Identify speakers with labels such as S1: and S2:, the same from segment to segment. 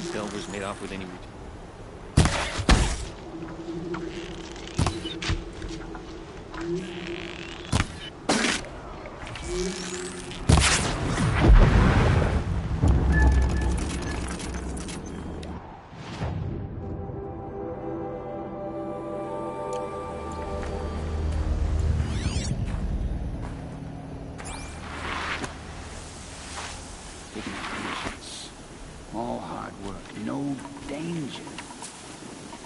S1: sure Delvers made off with any routine.
S2: Patience. All hard work, no danger.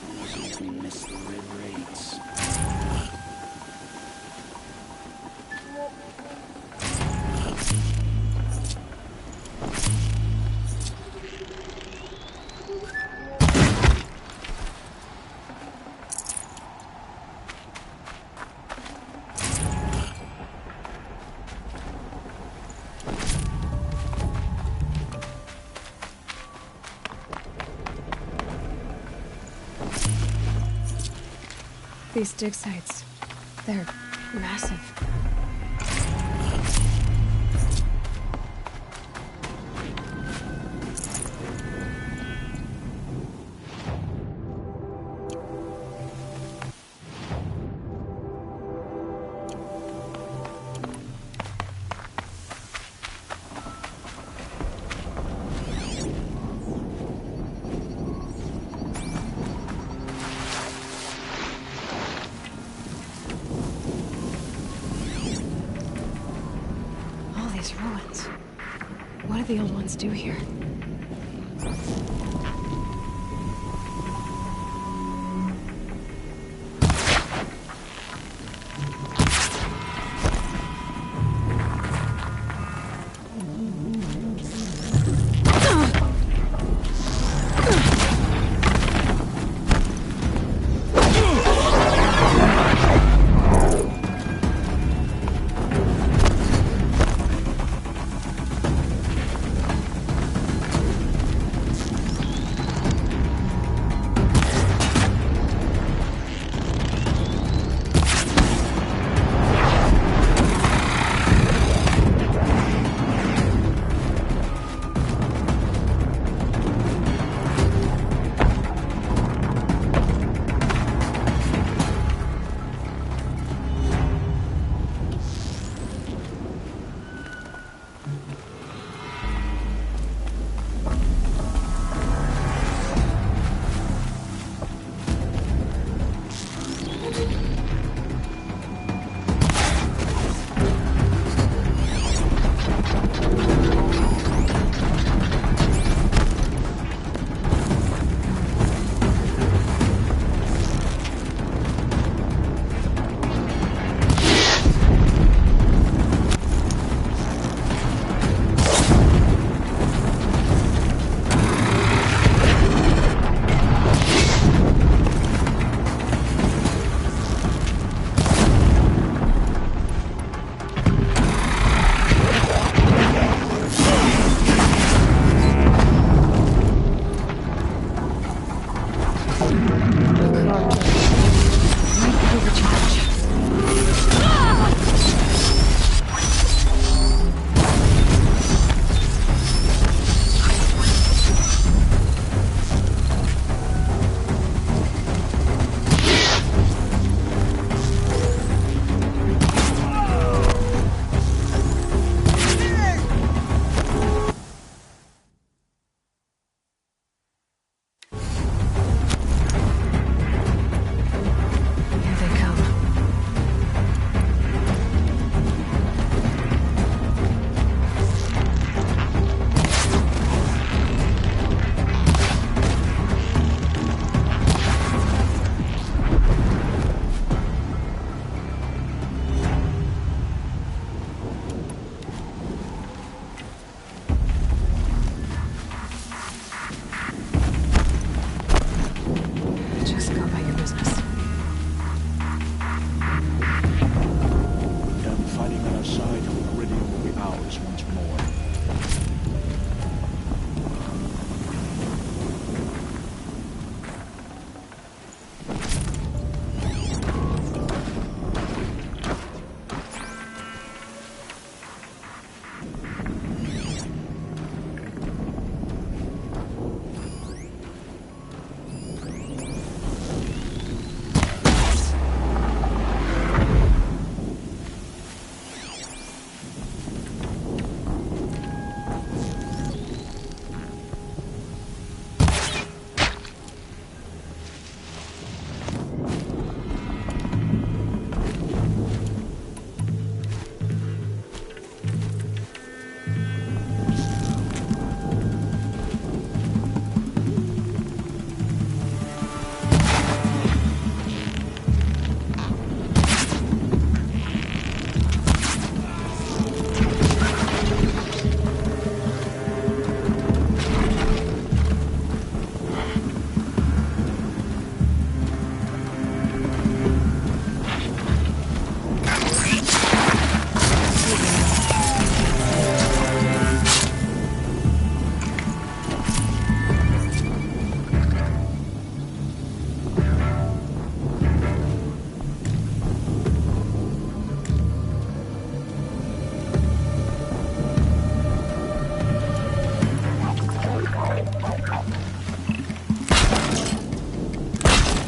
S2: Almost makes me miss the red raids.
S3: These dig sites, they're massive. These ruins. What do the old ones do here?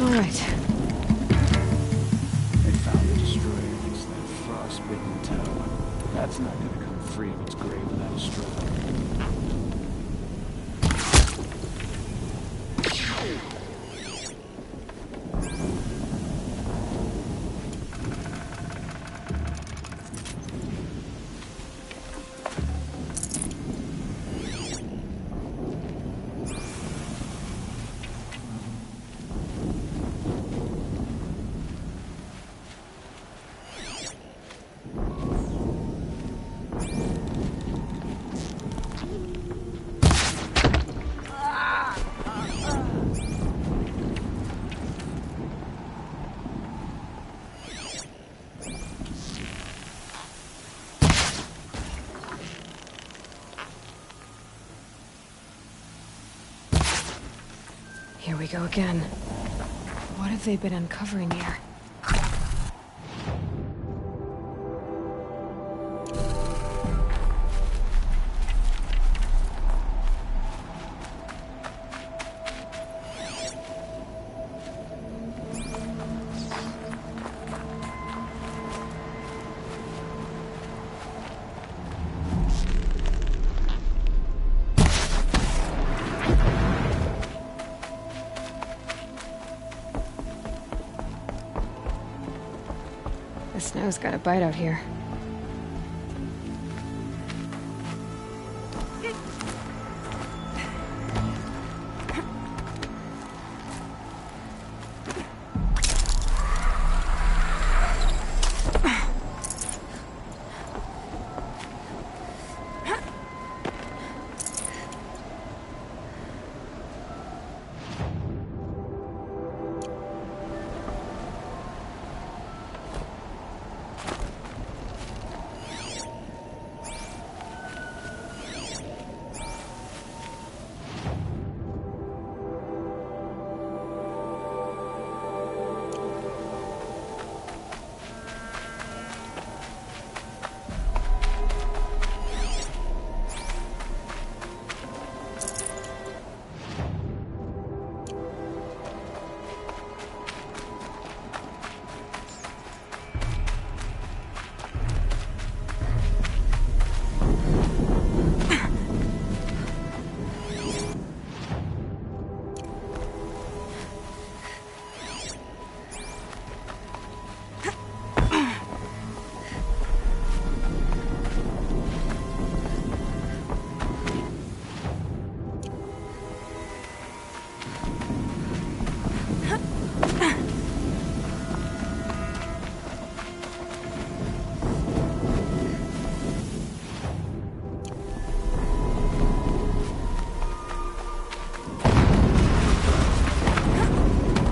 S3: All right.
S2: They found the destroyer against that frostbitten tower. That's not gonna come free of its grave without a struggle.
S3: Here we go again. What have they been uncovering here? The snow's got a bite out here.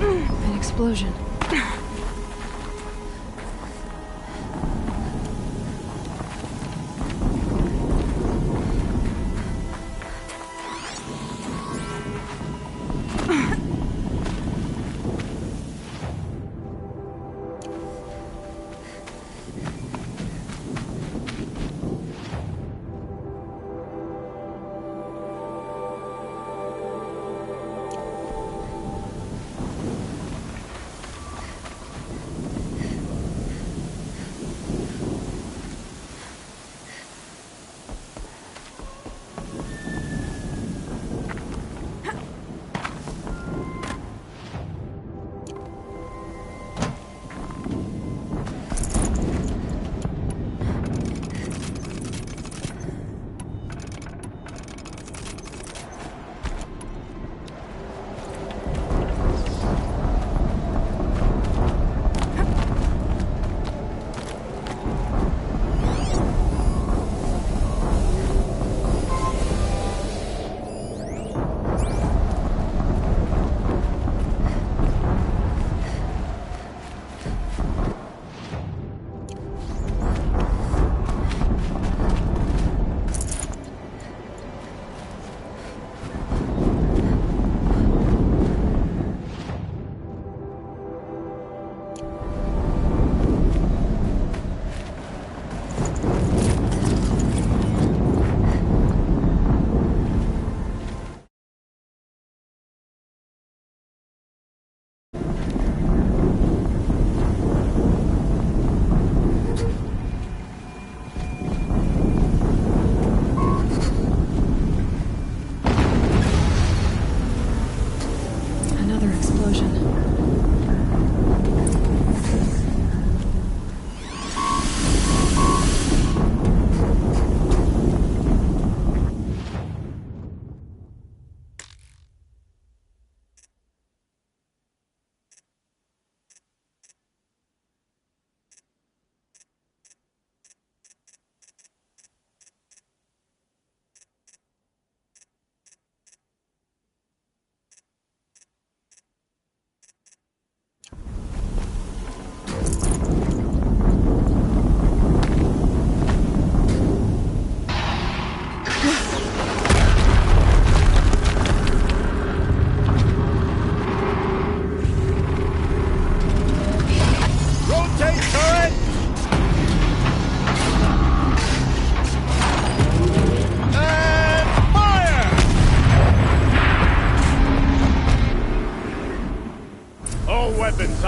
S3: An explosion.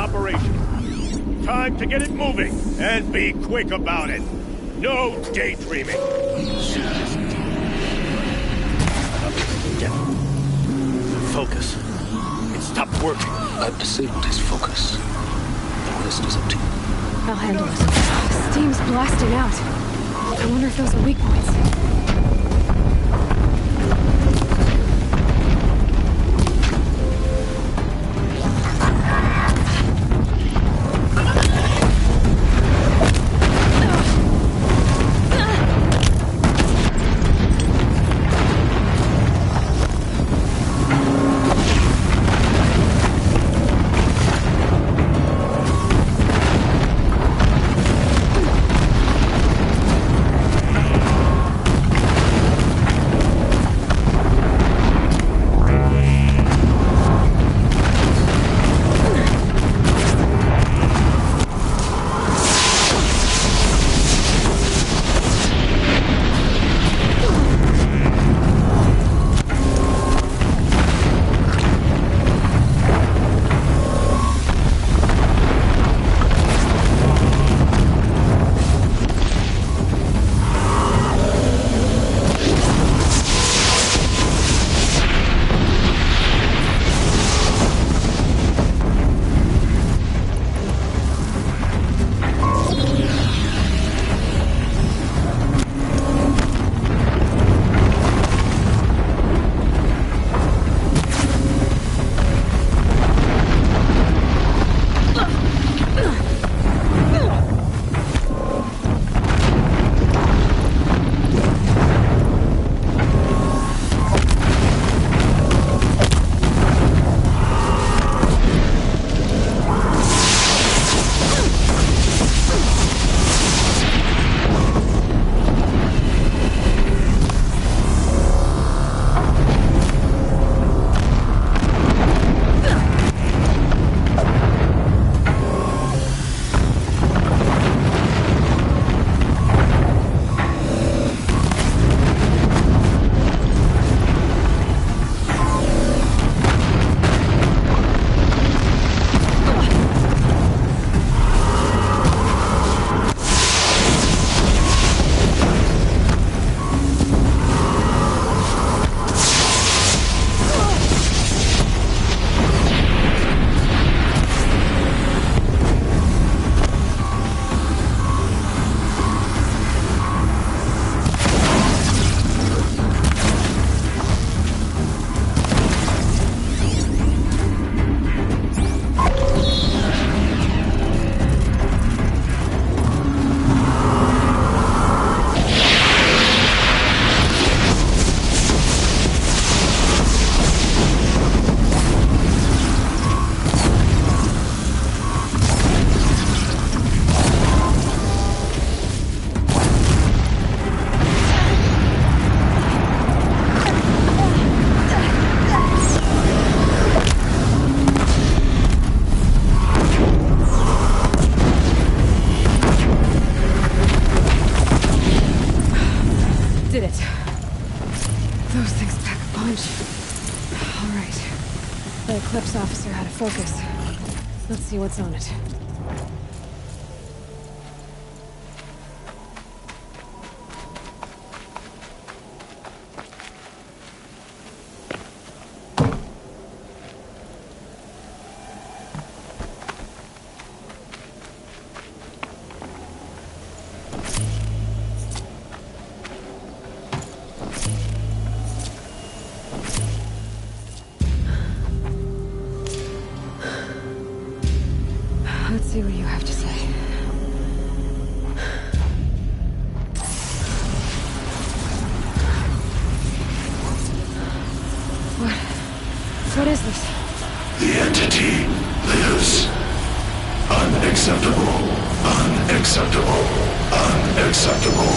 S1: operation. Time to get it moving, and be quick about it. No daydreaming.
S4: Focus. It stopped working.
S5: I've disabled his focus. The rest is up to you.
S3: I'll handle it. Steam's blasting out. I wonder if those are weak points. Did it. Those things pack a punch. All right. The Eclipse officer had a focus. Let's see what's on it. Let's see what you have to say. What is this?
S6: The entity lives. Unacceptable. Unacceptable. Unacceptable.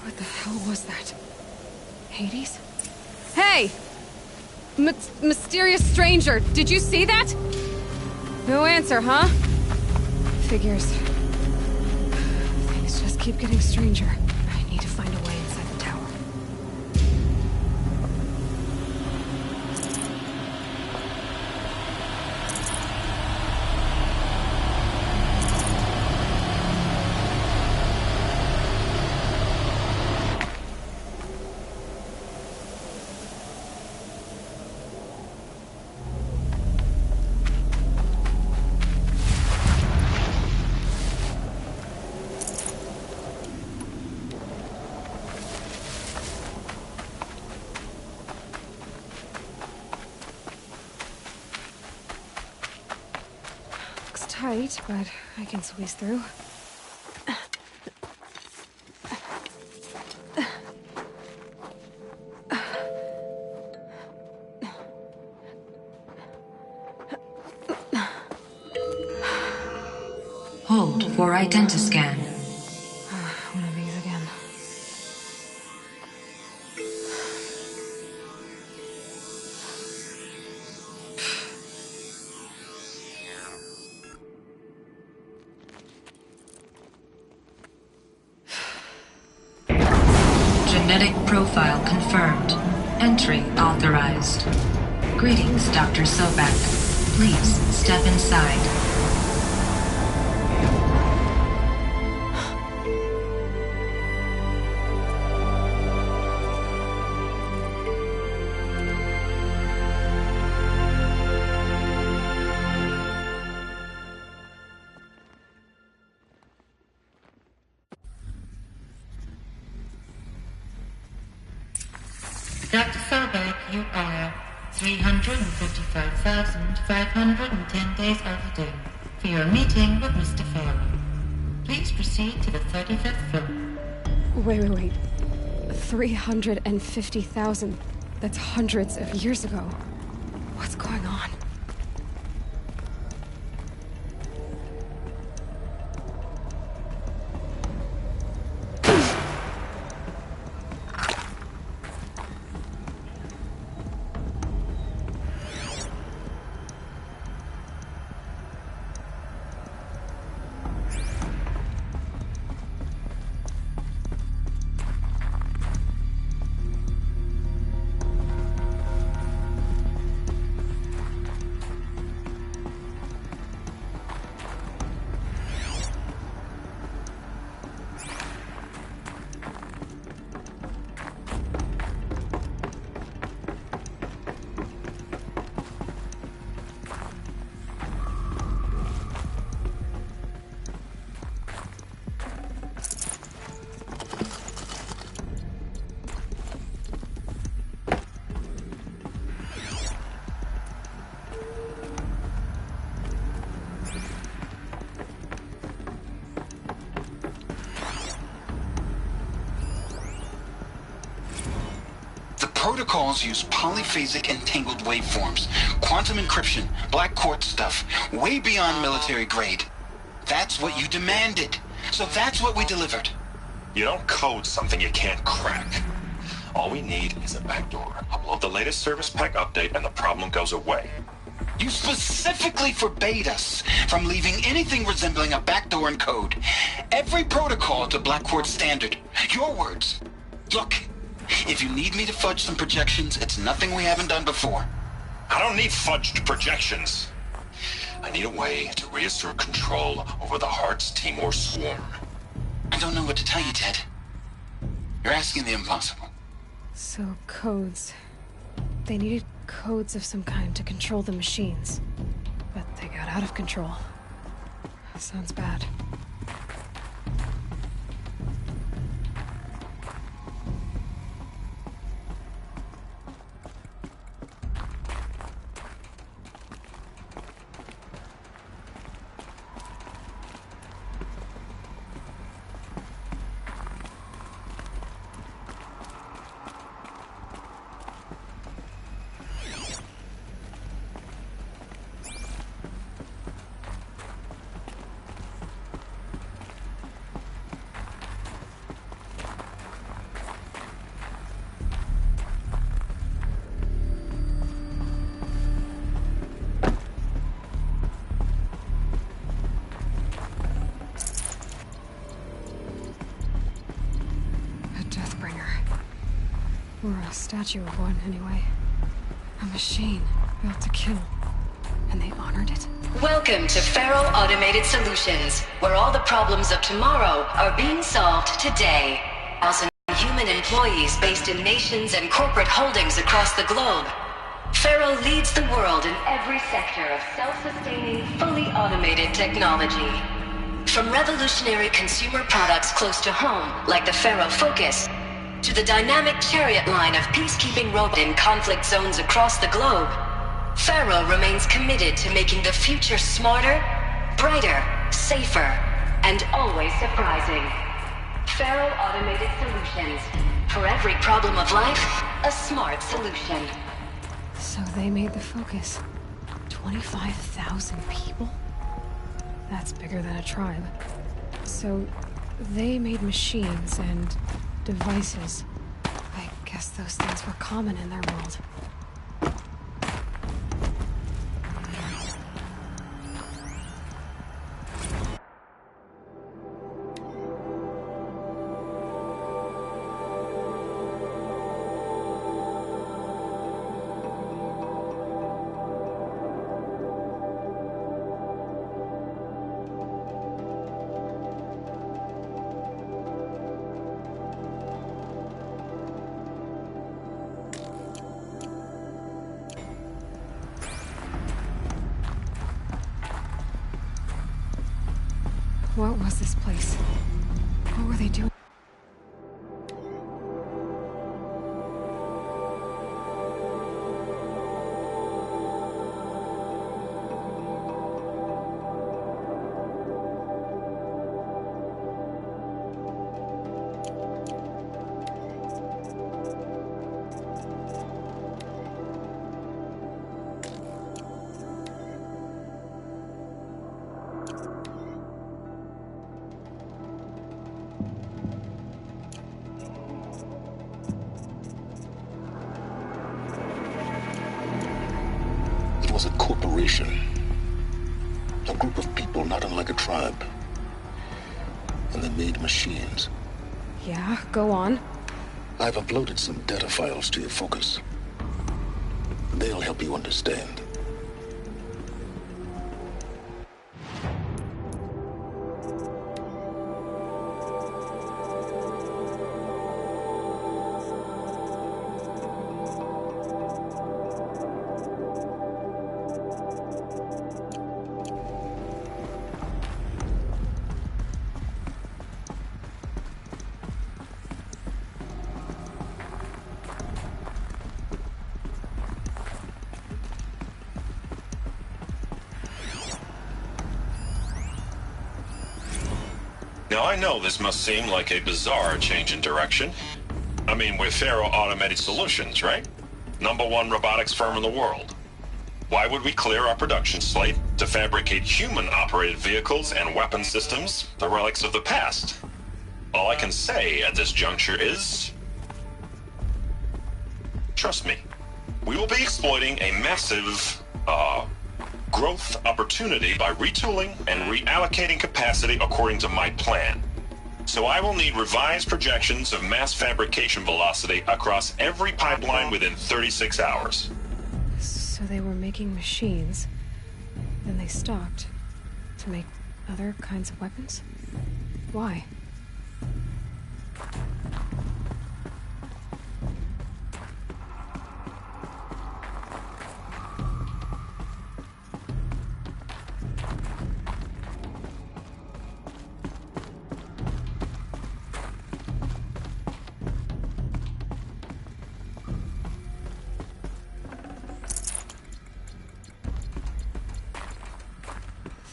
S3: What the hell was that? Hades? Hey! Mysterious stranger, did you see that? No answer, huh? Figures. keep getting stranger. I need to find a way inside the tower. Tight, but I can squeeze through.
S7: Hold for identiscan.
S3: One of these again.
S7: Genetic profile confirmed. Entry authorized. Greetings, Dr. Sobek. Please step inside.
S8: Dr. Sobek, you are 355,510 days overdue for your meeting with Mr. Fairley. Please proceed to the 35th floor.
S3: Wait. 350,000. That's hundreds of years ago. What's going on?
S2: Protocols use polyphasic entangled waveforms, quantum encryption, black quartz stuff, way beyond military grade. That's what you demanded. So that's what we delivered.
S6: You don't code something you can't crack. All we need is a backdoor. Upload the latest service pack update and the problem goes away.
S2: You specifically forbade us from leaving anything resembling a backdoor in code. Every protocol to Black Quartz standard. Your words. Look, if you need me to fudge some projections, it's nothing we haven't done before.
S6: I don't need fudged projections. I need a way to reassert control over the Heart's Timor swarm.
S2: I don't know what to tell you, Ted. You're asking the impossible.
S3: So, codes. They needed codes of some kind to control the machines. But they got out of control. Sounds bad. Or a statue of one, anyway. A machine built to kill. And they honored it?
S9: Welcome to Faro Automated Solutions, where all the problems of tomorrow are being solved today. 1,000 human employees based in nations and corporate holdings across the globe. Faro leads the world in every sector of self-sustaining, fully automated technology. From revolutionary consumer products close to home, like the Faro Focus, to the dynamic Chariot line of peacekeeping robots in conflict zones across the globe, Faro remains committed to making the future smarter, brighter, safer, and always surprising. Faro Automated Solutions. For every problem of life, a smart solution.
S3: So they made the Focus. 25,000 people? That's bigger than a tribe. So they made machines and devices. I guess those things were common in their world. What was this place? What were they doing?
S5: It was a corporation. A group of people not unlike a tribe. And they made machines.
S3: Yeah, go on.
S5: I've uploaded some data files to your Focus. They'll help you understand.
S6: Now, I know this must seem like a bizarre change in direction. I mean, we're Faro Automated Solutions, right? #1 robotics firm in the world. Why would we clear our production slate to fabricate human-operated vehicles and weapon systems, the relics of the past? All I can say at this juncture is... trust me. We will be exploiting a massive, growth opportunity by retooling and reallocating capacity according to my plan. So I will need revised projections of mass fabrication velocity across every pipeline within 36 hours.
S3: So they were making machines, then they stopped to make other kinds of weapons? Why?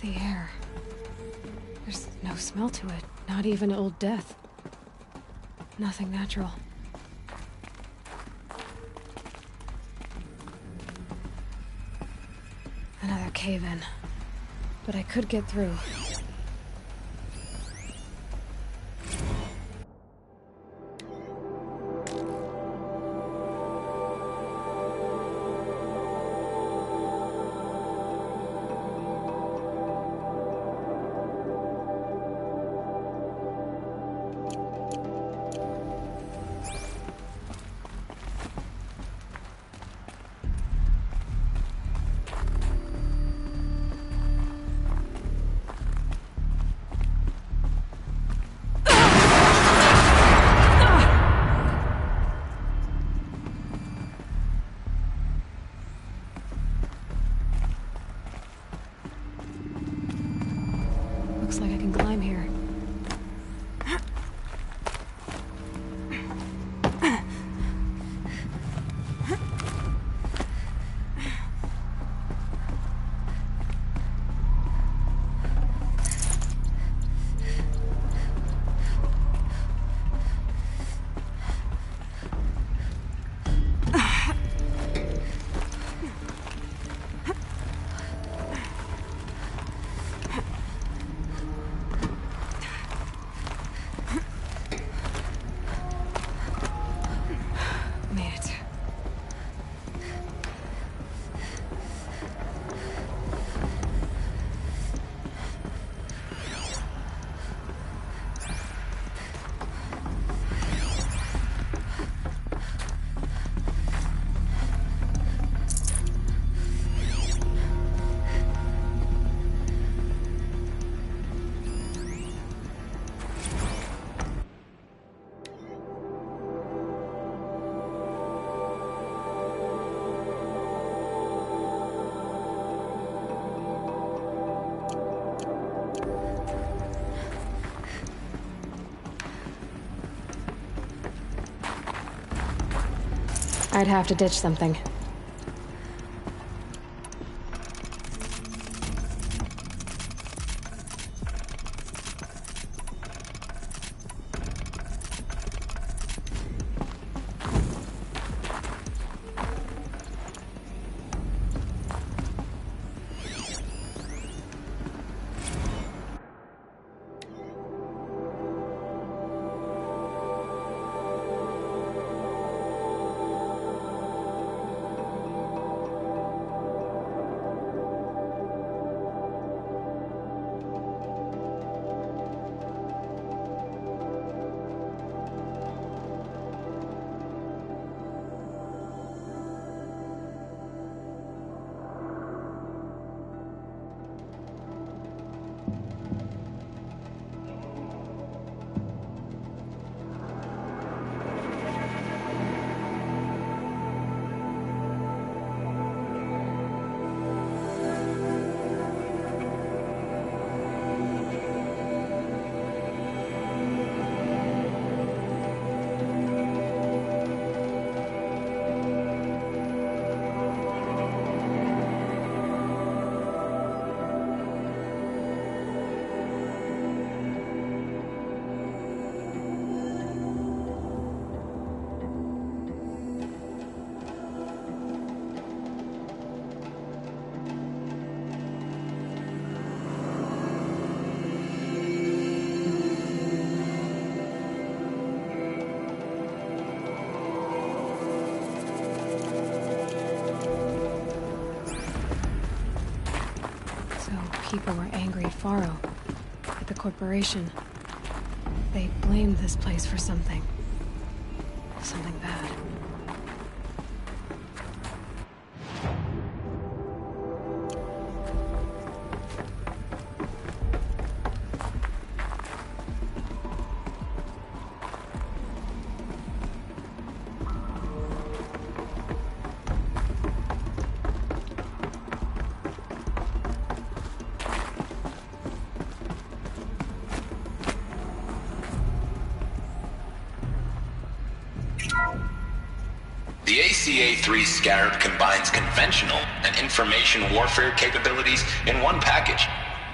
S3: The air. There's no smell to it, not even old death. Nothing natural. Another cave-in. But I could get through. Looks like I can climb here. I'd have to ditch something. People were angry at Faro, at the corporation. They blamed this place for something. Something bad.
S2: The ACA-3 Scarab combines conventional and information warfare capabilities in one package,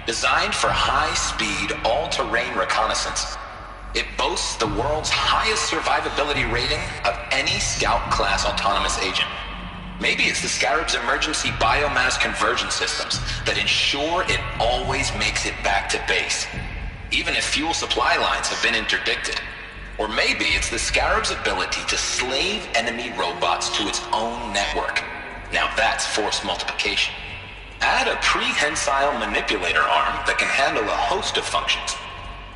S2: designed for high-speed, all-terrain reconnaissance. It boasts the world's highest survivability rating of any Scout-class autonomous agent. Maybe it's the Scarab's emergency biomass conversion systems that ensure it always makes it back to base, even if fuel supply lines have been interdicted. Or maybe it's the Scarab's ability to slave enemy robots to its own network. Now that's force multiplication. Add a prehensile manipulator arm that can handle a host of functions,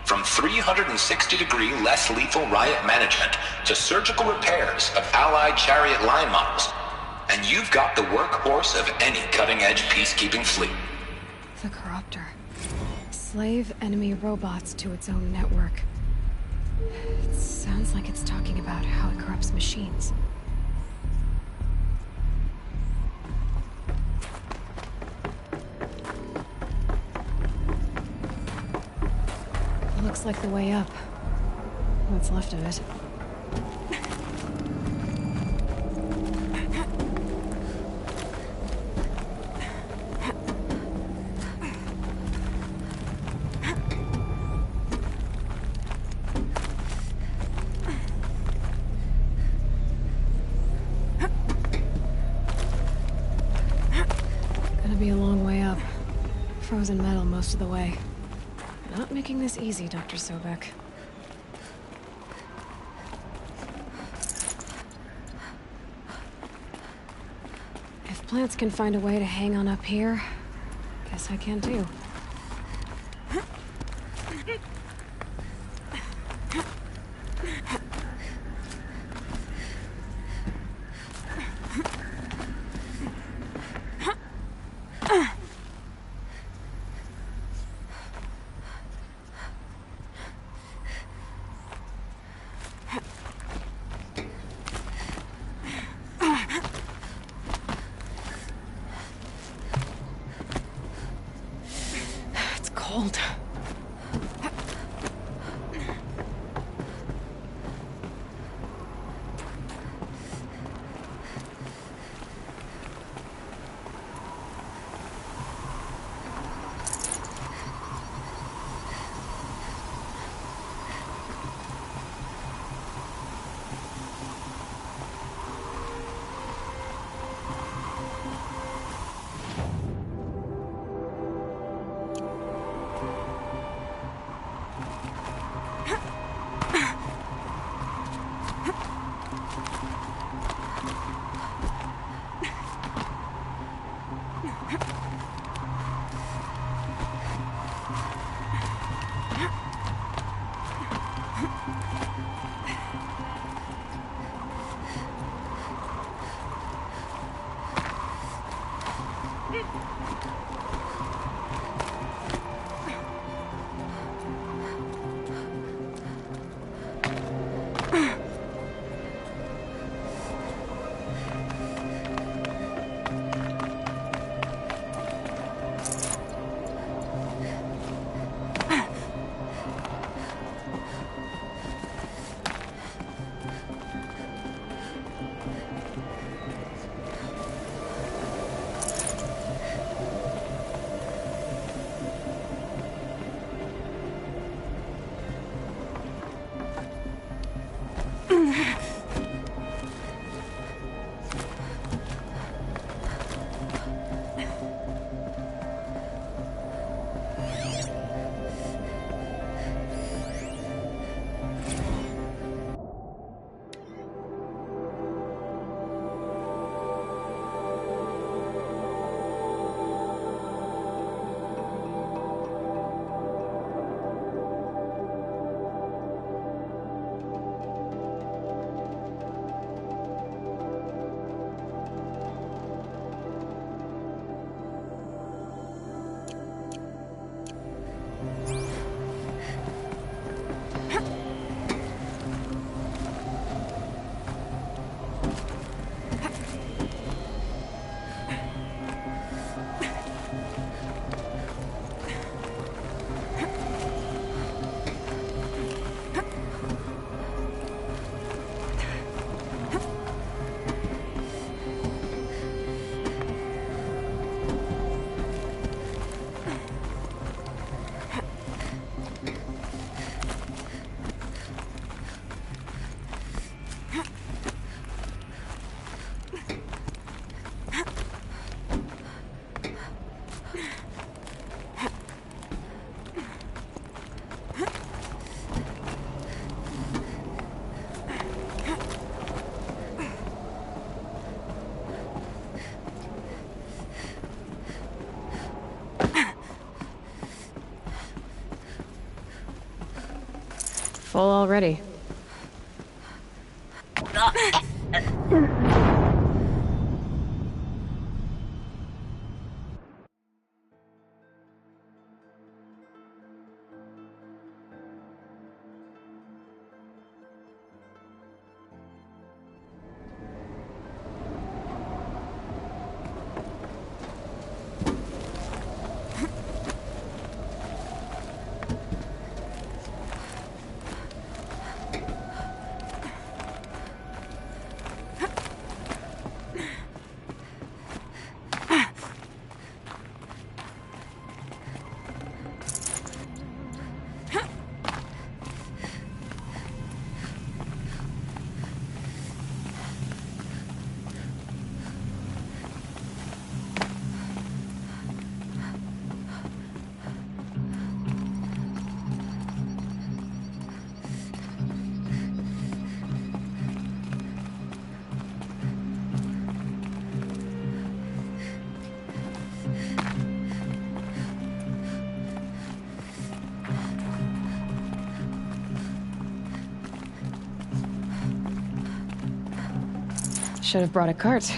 S2: from 360-degree less lethal riot management to surgical repairs of Allied chariot line models. And you've got the workhorse of any cutting-edge peacekeeping fleet.
S3: The Corruptor. Slave enemy robots to its own network. It sounds like it's talking about how it corrupts machines. Looks like the way up. What's left of it. Gonna be a long way up. Frozen metal most of the way. Not making this easy, Dr. Sobek. If plants can find a way to hang on up here, guess I can too. Cold. Full already. Should have brought a cart.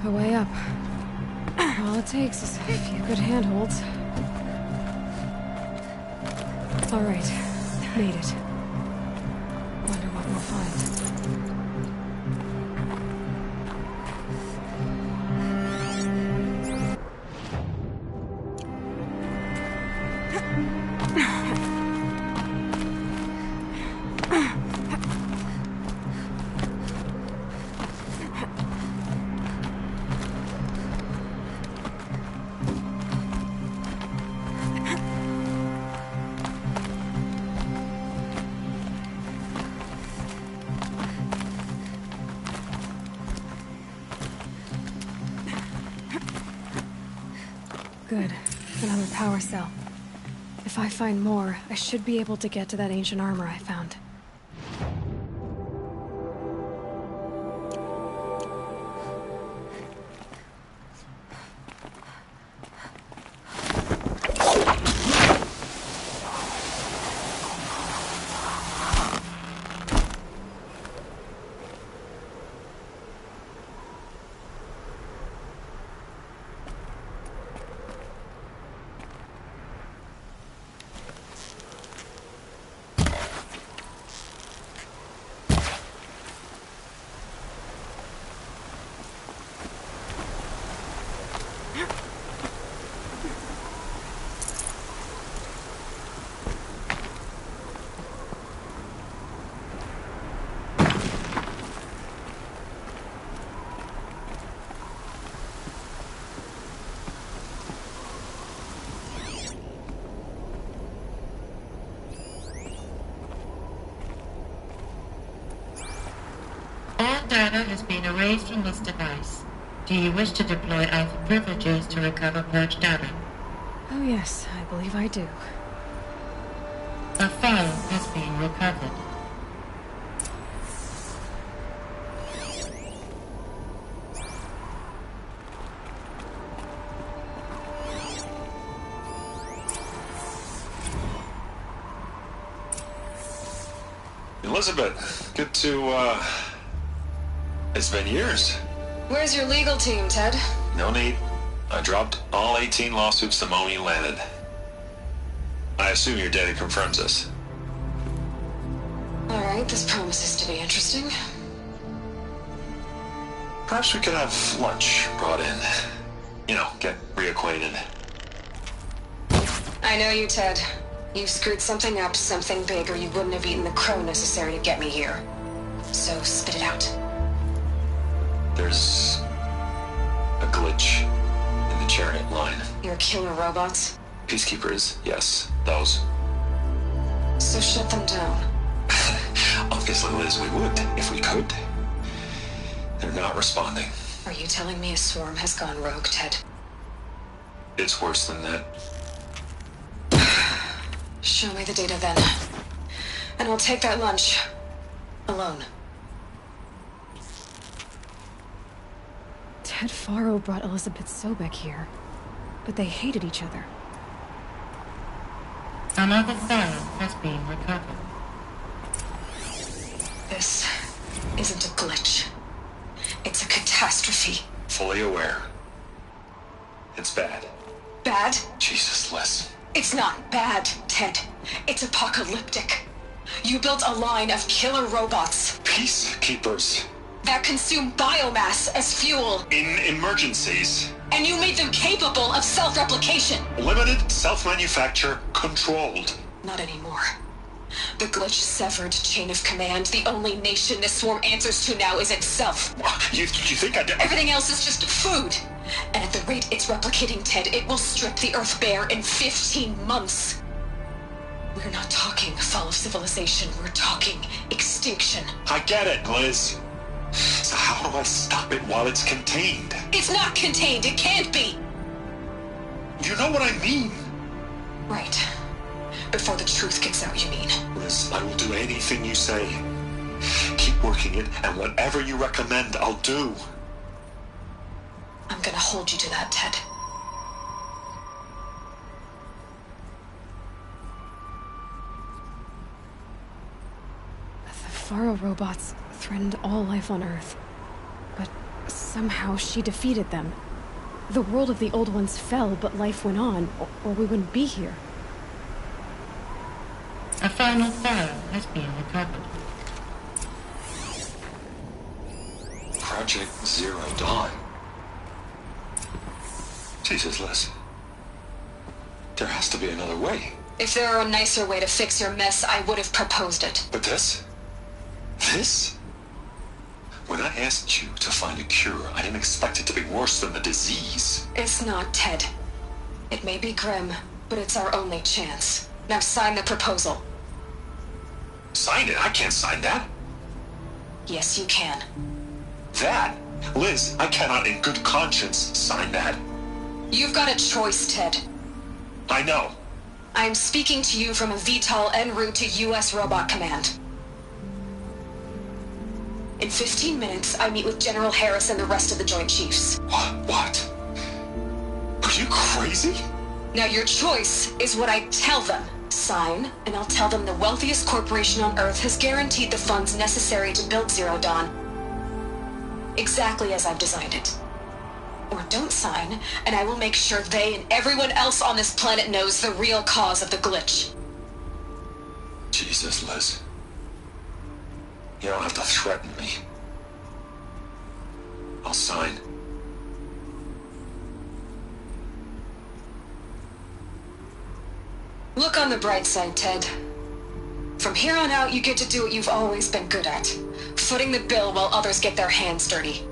S3: A way up. All it takes is a few good handholds. All right, made it. Wonder what we'll find. Good. Another power cell. If I find more, I should be able to get to that ancient armor I found.
S8: Data has been erased from this device. Do you wish to deploy Alpha privileges to recover purged data?
S3: Oh yes, I believe I do.
S8: A file has been recovered.
S6: Elizabeth, good to, it's been years.
S9: Where's your legal team, Ted?
S6: No need. I dropped all 18 lawsuits the moment you landed. I assume your data confirms this.
S9: Alright, this promises to be interesting.
S6: Perhaps we could have lunch brought in. You know, get reacquainted.
S9: I know you, Ted. You screwed something up, something big, or you wouldn't have eaten the crow necessary to get me here. So spit it out.
S6: There's a glitch in the chariot line.
S9: Your killer robots?
S6: Peacekeepers, yes, those.
S9: So shut them down.
S6: Obviously, Liz, we would, if we could. They're not responding.
S9: Are you telling me a swarm has gone rogue, Ted?
S6: It's worse than that.
S9: Show me the data then. And I'll take that lunch. Alone.
S3: Ted Faro brought Elizabeth Sobek here, but they hated each other.
S8: Another file has been recovered.
S9: This isn't a glitch. It's a catastrophe.
S6: fully aware. It's bad.
S9: Bad?
S6: Jesus, Liz.
S9: It's not bad, Ted. It's apocalyptic. You built a line of killer robots
S6: Peacekeepers.
S9: that consume biomass as fuel,
S6: In emergencies.
S9: and you made them capable of self-replication.
S6: Limited, self-manufacture, controlled.
S9: Not anymore. The glitch severed chain of command. The only nation this swarm answers to now is itself.
S6: You think I did?
S9: Everything else is just food. And at the rate it's replicating, Ted, it will strip the Earth bare in 15 months. We're not talking fall of civilization. We're talking extinction.
S6: I get it, Liz. So how do I stop it while it's contained?
S9: It's not contained. It can't be.
S6: You know what I mean?
S9: Right. Before the truth gets out, you mean?
S6: Liz, I will do anything you say. Keep working it, and whatever you recommend, I'll do.
S9: I'm gonna hold you to that, Ted.
S3: The Faro robots threatened all life on Earth. But somehow she defeated them. The world of the old ones fell, but life went on, or we wouldn't be here.
S8: A final Pharaoh has been recovered.
S6: Project Zero Dawn. Jesus, Liz. There has to be another way.
S9: If there were a nicer way to fix your mess, I would have proposed it.
S6: But this? This? When I asked you to find a cure, I didn't expect it to be worse than the disease.
S9: It's not, Ted. It may be grim, but it's our only chance. Now sign the proposal.
S6: Sign it? I can't sign that.
S9: Yes, you can.
S6: That? Liz, I cannot in good conscience sign that.
S9: You've got a choice, Ted.
S6: I know.
S9: I'm speaking to you from a VTOL en route to U.S. Robot Command. In 15 minutes, I meet with General Harris and the rest of the Joint Chiefs.
S6: What? Are you crazy?
S9: Now your choice is what I tell them. Sign, and I'll tell them the wealthiest corporation on Earth has guaranteed the funds necessary to build Zero Dawn. Exactly as I've designed it. Or don't sign, and I will make sure they and everyone else on this planet knows the real cause of the glitch.
S6: Jesus, Liz. You don't have to threaten me. I'll sign.
S9: Look on the bright side, Ted. From here on out, you get to do what you've always been good at. Footing the bill while others get their hands dirty.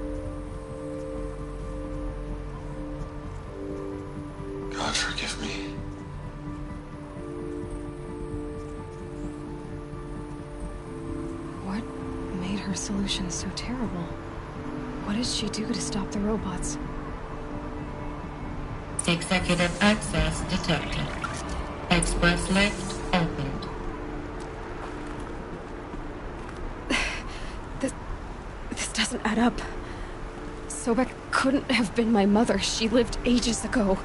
S6: God forgive me.
S3: What made her solution so terrible? What did she do to stop the robots?
S8: Executive access detected. Express lift opened.
S3: This doesn't add up. Sobek couldn't have been my mother. She lived ages ago.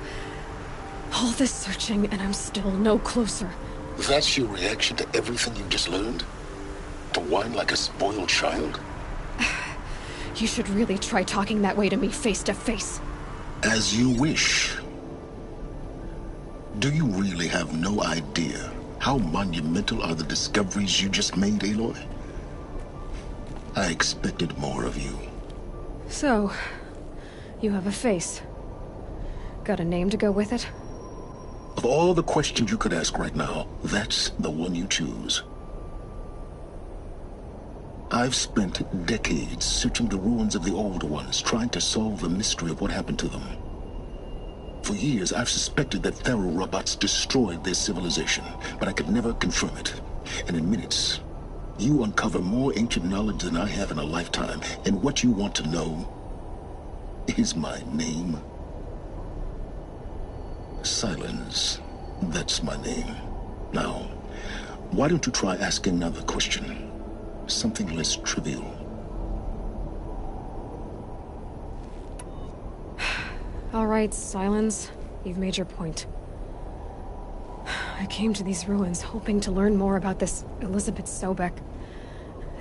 S3: All this searching, and I'm still no closer.
S5: That's your reaction to everything you just learned? To whine like a spoiled child?
S3: You should really try talking that way to me face to face.
S5: As you wish. Do you really have no idea how monumental are the discoveries you just made, Aloy? I expected more of you.
S3: So, you have a face. Got a name to go with it?
S5: Of all the questions you could ask right now, that's the one you choose. I've spent decades searching the ruins of the old ones, trying to solve the mystery of what happened to them. For years, I've suspected that Faro robots destroyed their civilization, but I could never confirm it. And in minutes, you uncover more ancient knowledge than I have in a lifetime, and what you want to know is my name. Silence. That's my name. Now, why don't you try asking another question? Something less trivial.
S3: All right, Silence. You've made your point. I came to these ruins hoping to learn more about this Elizabeth Sobek.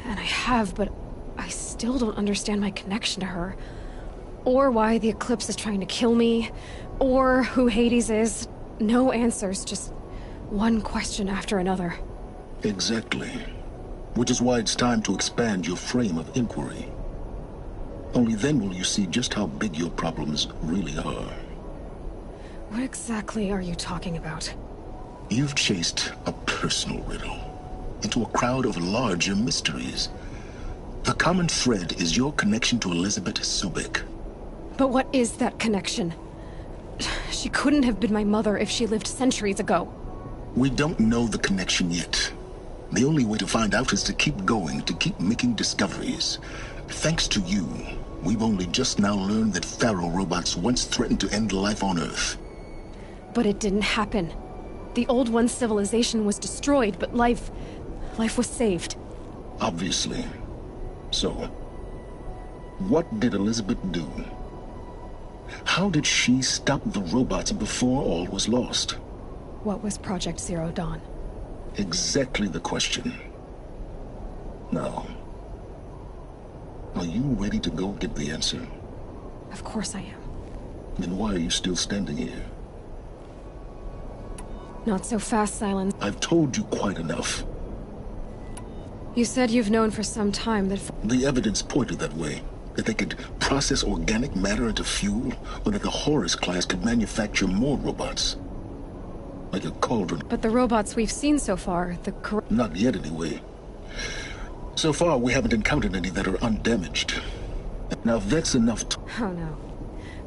S3: And I have, but I still don't understand my connection to her. or why the Eclipse is trying to kill me, or who Hades is. No answers, just one question after another.
S5: Exactly. Which is why it's time to expand your frame of inquiry. Only then will you see just how big your problems really are.
S3: What exactly are you talking about?
S5: You've chased a personal riddle into a crowd of larger mysteries. The common thread is your connection to Elizabeth Sobek.
S3: But what is that connection? She couldn't have been my mother if she lived centuries ago.
S5: We don't know the connection yet. The only way to find out is to keep going, to keep making discoveries. Thanks to you, we've only just now learned that Faro robots once threatened to end life on Earth.
S3: But it didn't happen. The Old One's civilization was destroyed, but life was saved.
S5: Obviously. So, what did Elizabeth do? How did she stop the robots before all was lost?
S3: What was Project Zero Dawn?
S5: Exactly the question. Now, are you ready to go get the answer?
S3: Of course I am.
S5: Then why are you still standing here?
S3: Not so fast, Silence.
S5: I've told you quite enough.
S3: You said you've known for some time that...
S5: The evidence pointed that way. That they could process organic matter into fuel, or that the Horus class could manufacture more robots. Like a cauldron.
S3: But the robots we've seen so far,
S5: Not yet, anyway. So far, we haven't encountered any that are undamaged. Now, that's enough to...
S3: Oh, no.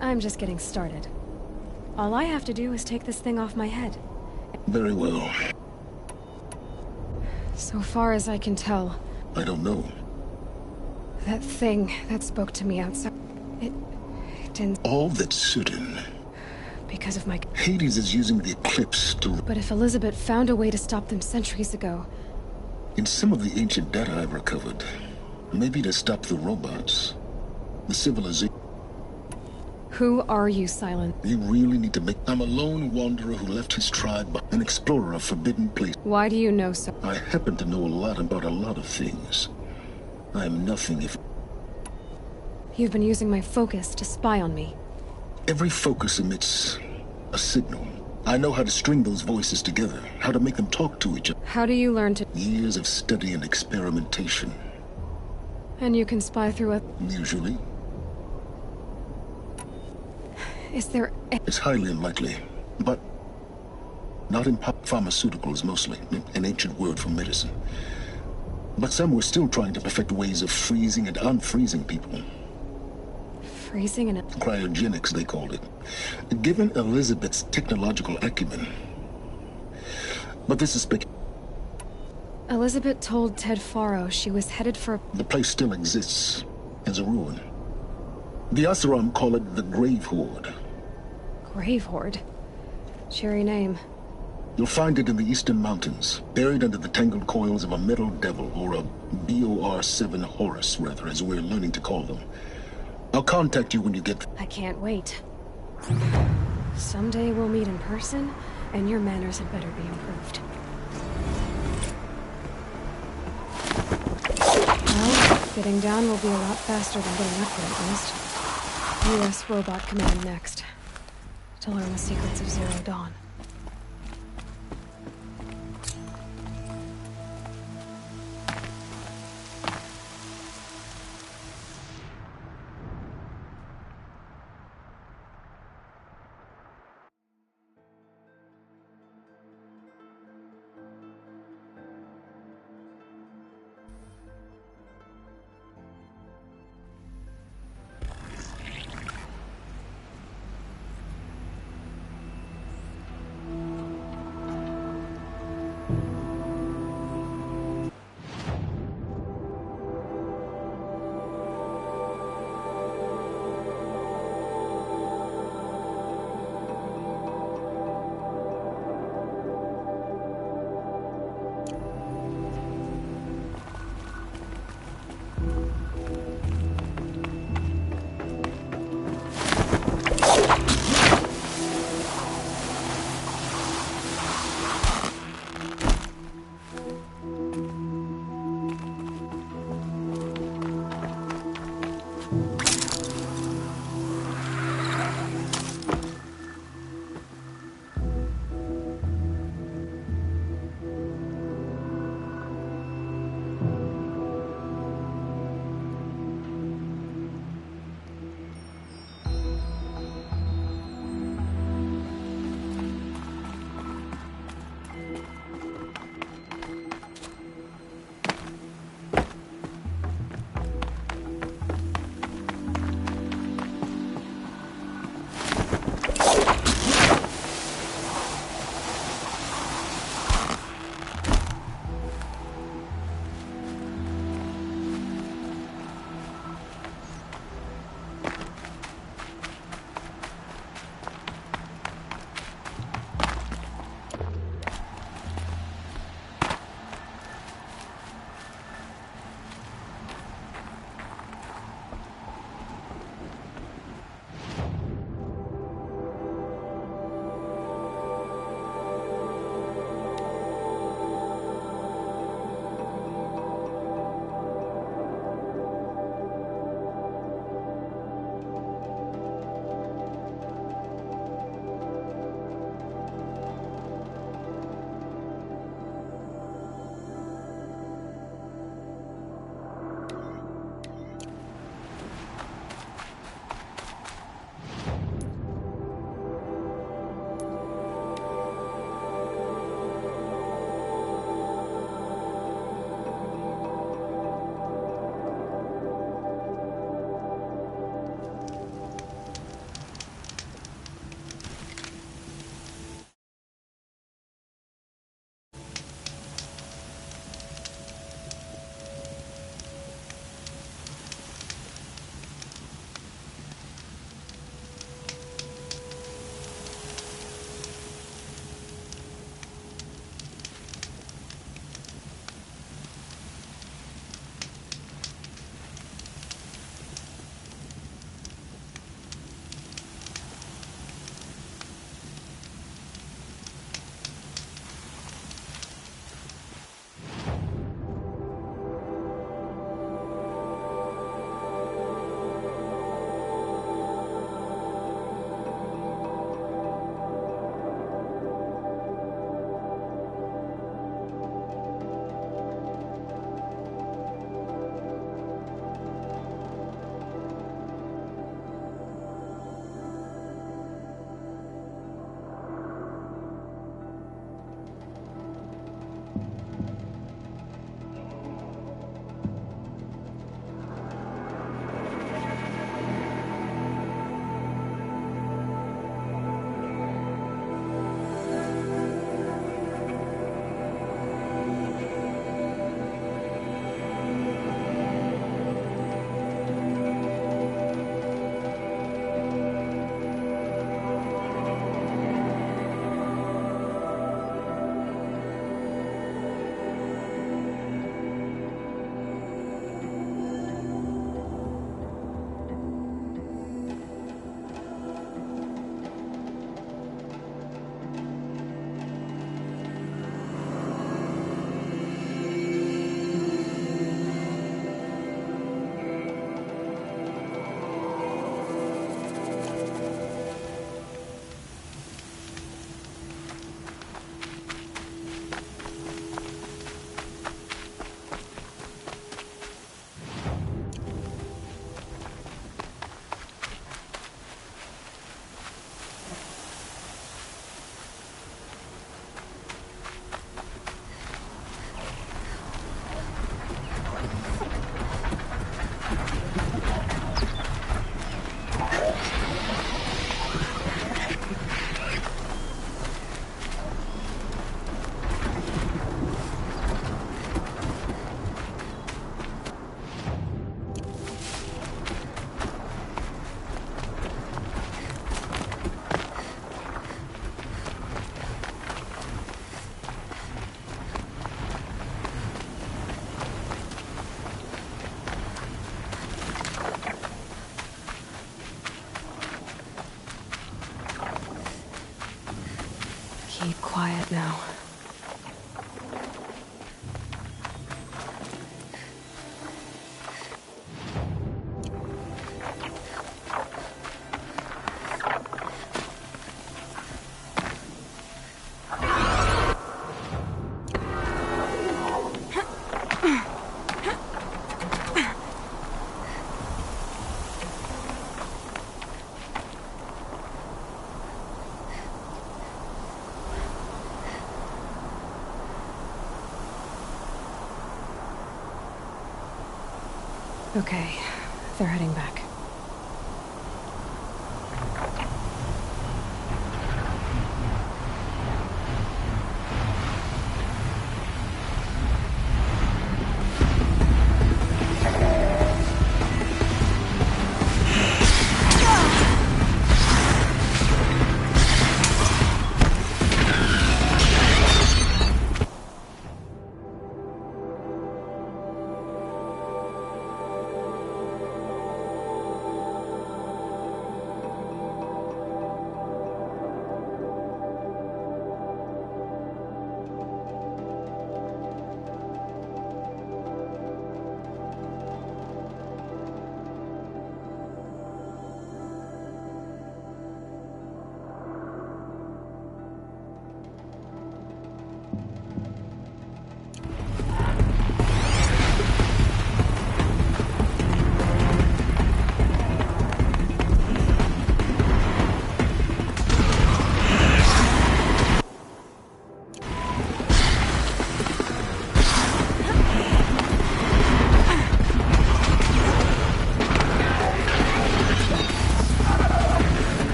S3: I'm just getting started. All I have to do is take this thing off my head.
S5: Very well.
S3: So far as I can tell...
S5: I don't know.
S3: That thing that spoke to me outside... It didn't...
S5: All that's certain...
S3: Because of my...
S5: Hades is using the Eclipse to...
S3: But if Elizabeth found a way to stop them centuries ago...
S5: In some of the ancient data I've recovered, maybe to stop the robots, the civilization...
S3: Who are you, Silent?
S5: You really need to make... I'm a lone wanderer who left his tribe, an explorer of forbidden places.
S3: Why do you know so?
S5: I happen to know a lot about a lot of things. I am nothing if...
S3: You've been using my focus to spy on me.
S5: Every focus emits a signal. I know how to string those voices together, how to make them talk to each other.
S3: How do you learn to...
S5: Years of study and experimentation.
S3: And you can spy through a...
S5: Usually.
S3: Is there...
S5: It's highly unlikely, but... Not in pharmaceuticals, mostly. An ancient word for medicine. But some were still trying to perfect ways of freezing and unfreezing people.
S3: Freezing and...
S5: Cryogenics, they called it. Given Elizabeth's technological acumen. But this is
S3: Elizabeth told Ted Faro she was headed for...
S5: The place still exists, as a ruin. The Oseram call it the Grave Horde.
S3: Grave Horde? Cheery name.
S5: You'll find it in the Eastern Mountains, buried under the tangled coils of a metal devil, or a BOR-7 Horus, rather, as we're learning to call them. I'll contact you when you get...
S3: I can't wait. Someday we'll meet in person, and your manners had better be improved. Well, getting down will be a lot faster than getting up here, at least. U.S. Robot Command next. To learn the secrets of Zero Dawn. quiet now. Okay, they're heading back.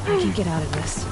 S3: I can get out of this.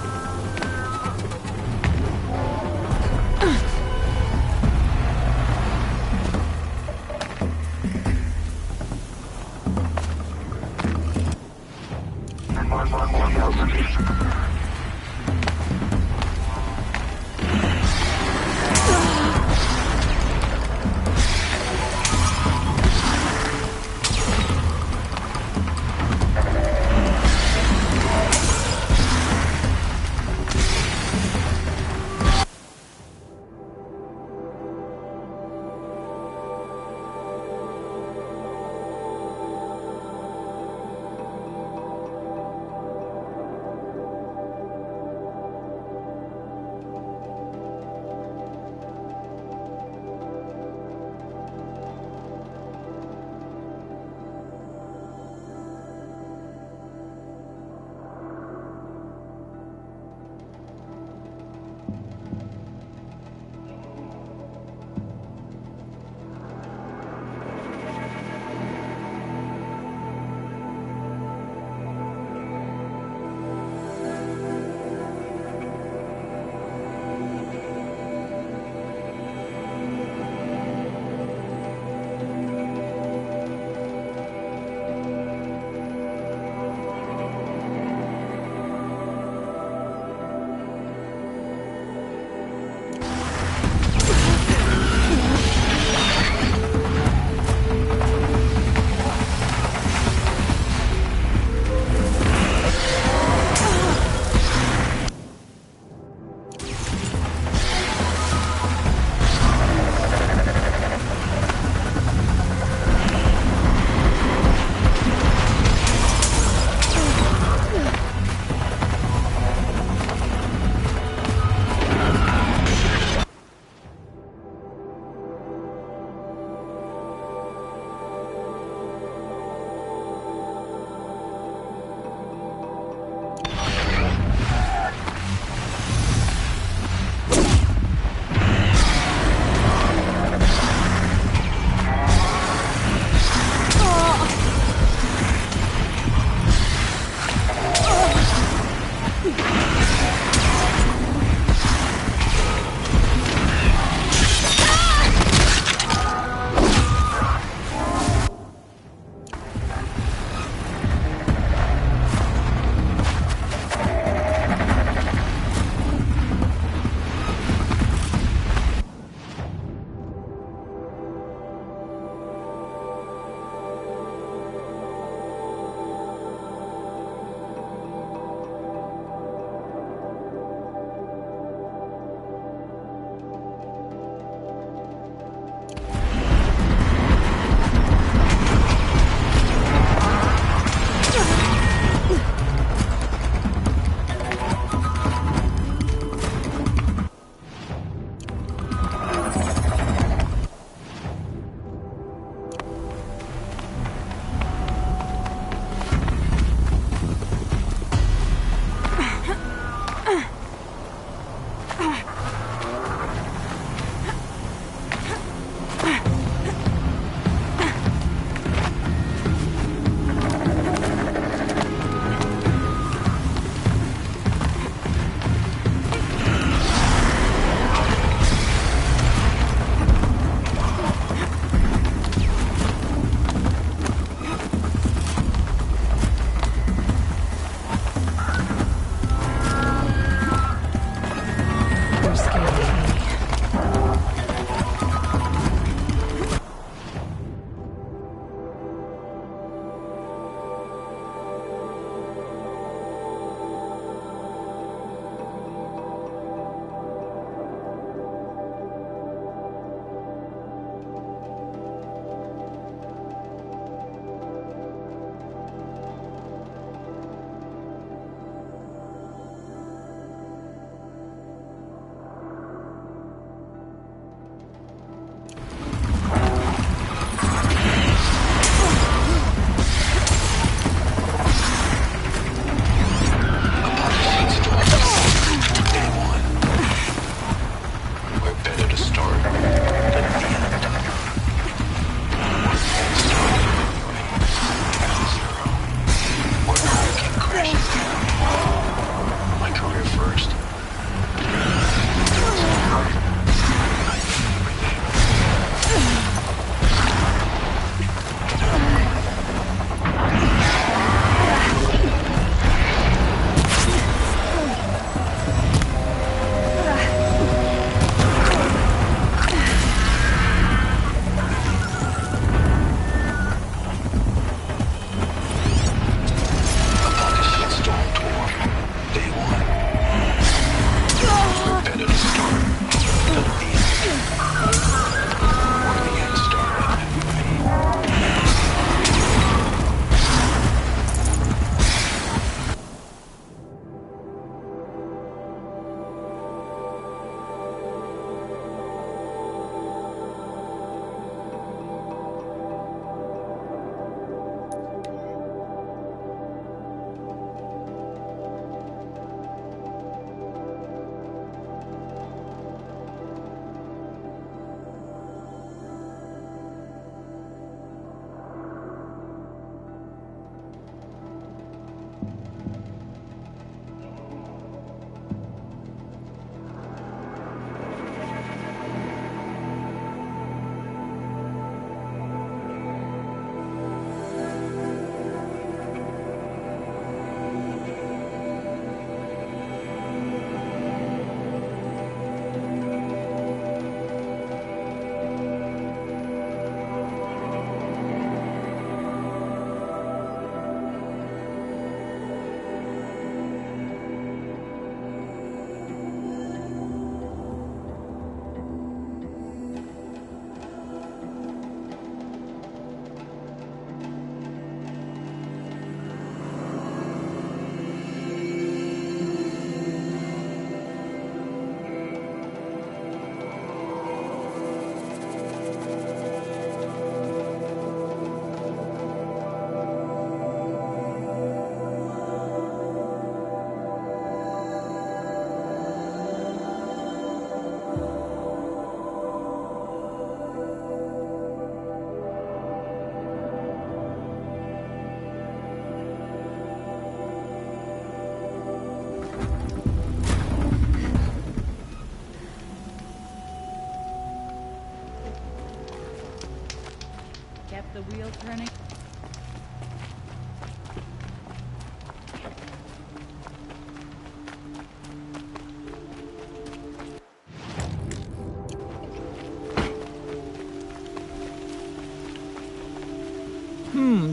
S10: kept the wheel turning.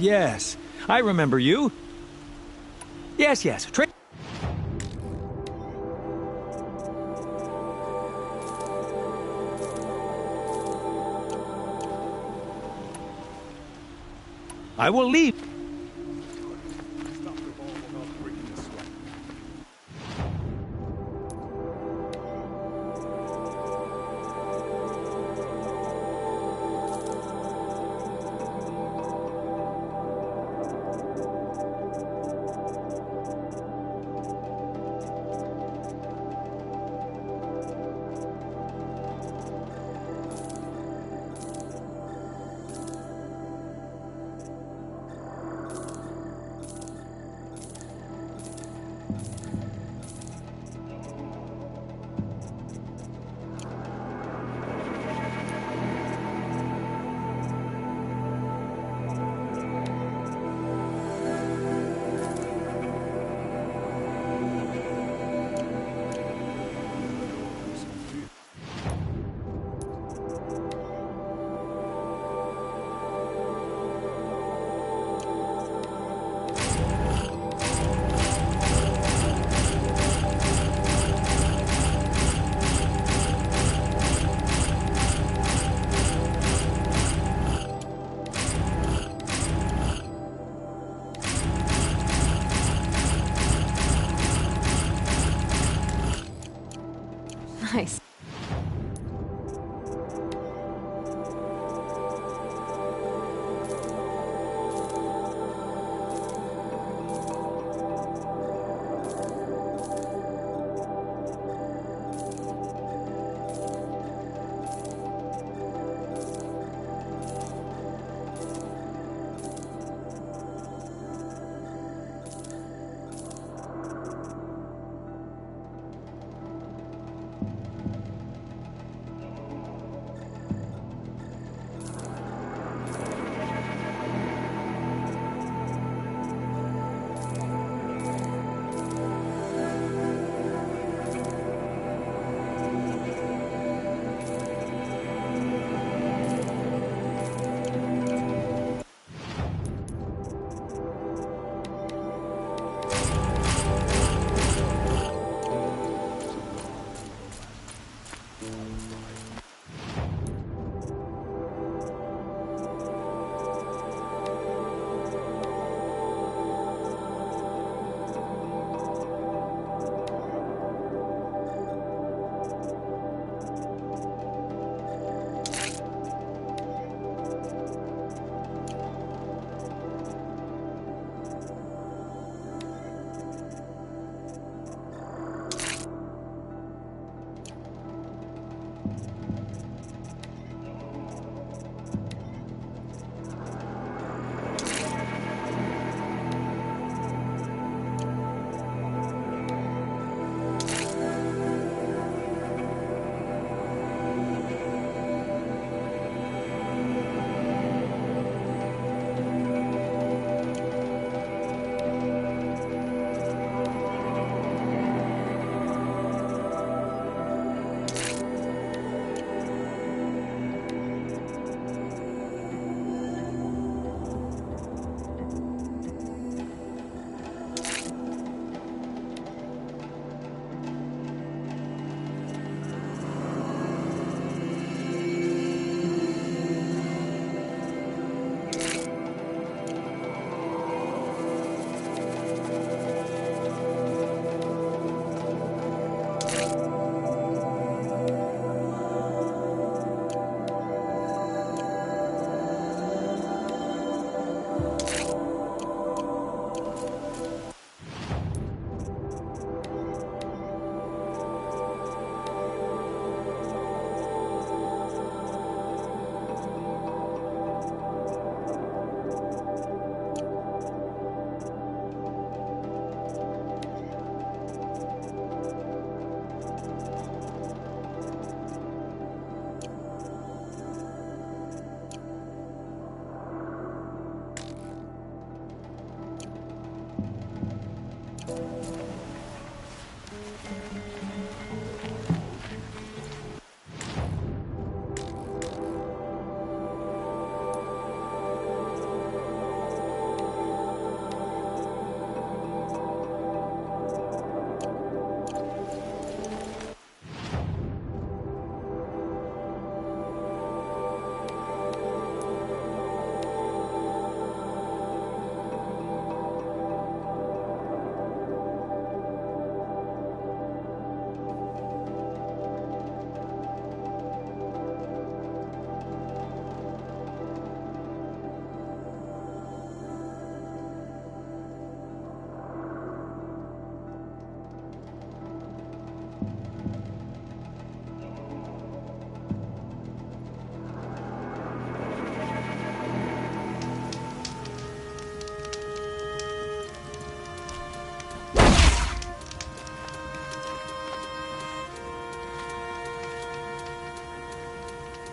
S11: Yes. I remember you. Yes. I will leave.
S3: Nice.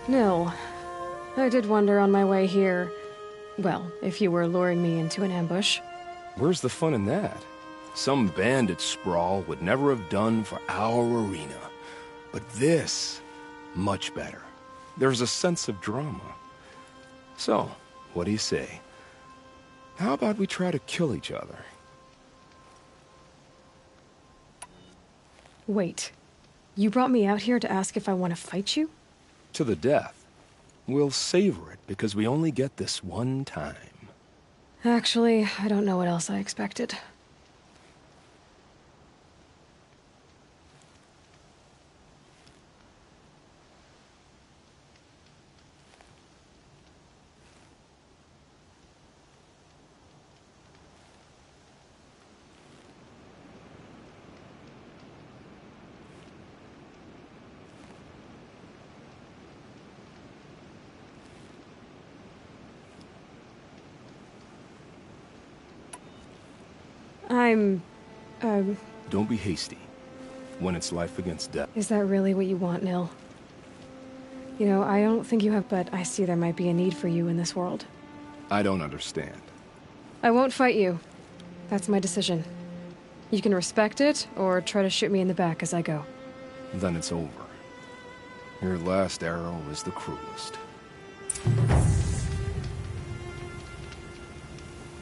S3: Nil. I did wonder on my way here. Well, if you were luring me into an ambush.
S10: Where's the fun in that? Some bandit sprawl would never have done for our arena. But this, much better. There's a sense of drama. So, what do you say? How about we try to kill each other?
S3: Wait. You brought me out here to ask if I want to fight you?
S10: To the death. We'll savor it because we only get this one time.
S3: Actually, I don't know what else I expected.
S10: Don't be hasty. When it's life against death.
S3: Is that really what you want, Nil? You know, I don't think you have, but I see there might be a need for you in this world.
S10: I don't understand.
S3: I won't fight you. That's my decision. You can respect it, or try to shoot me in the back as I go.
S10: Then it's over. Your last arrow is the cruelest.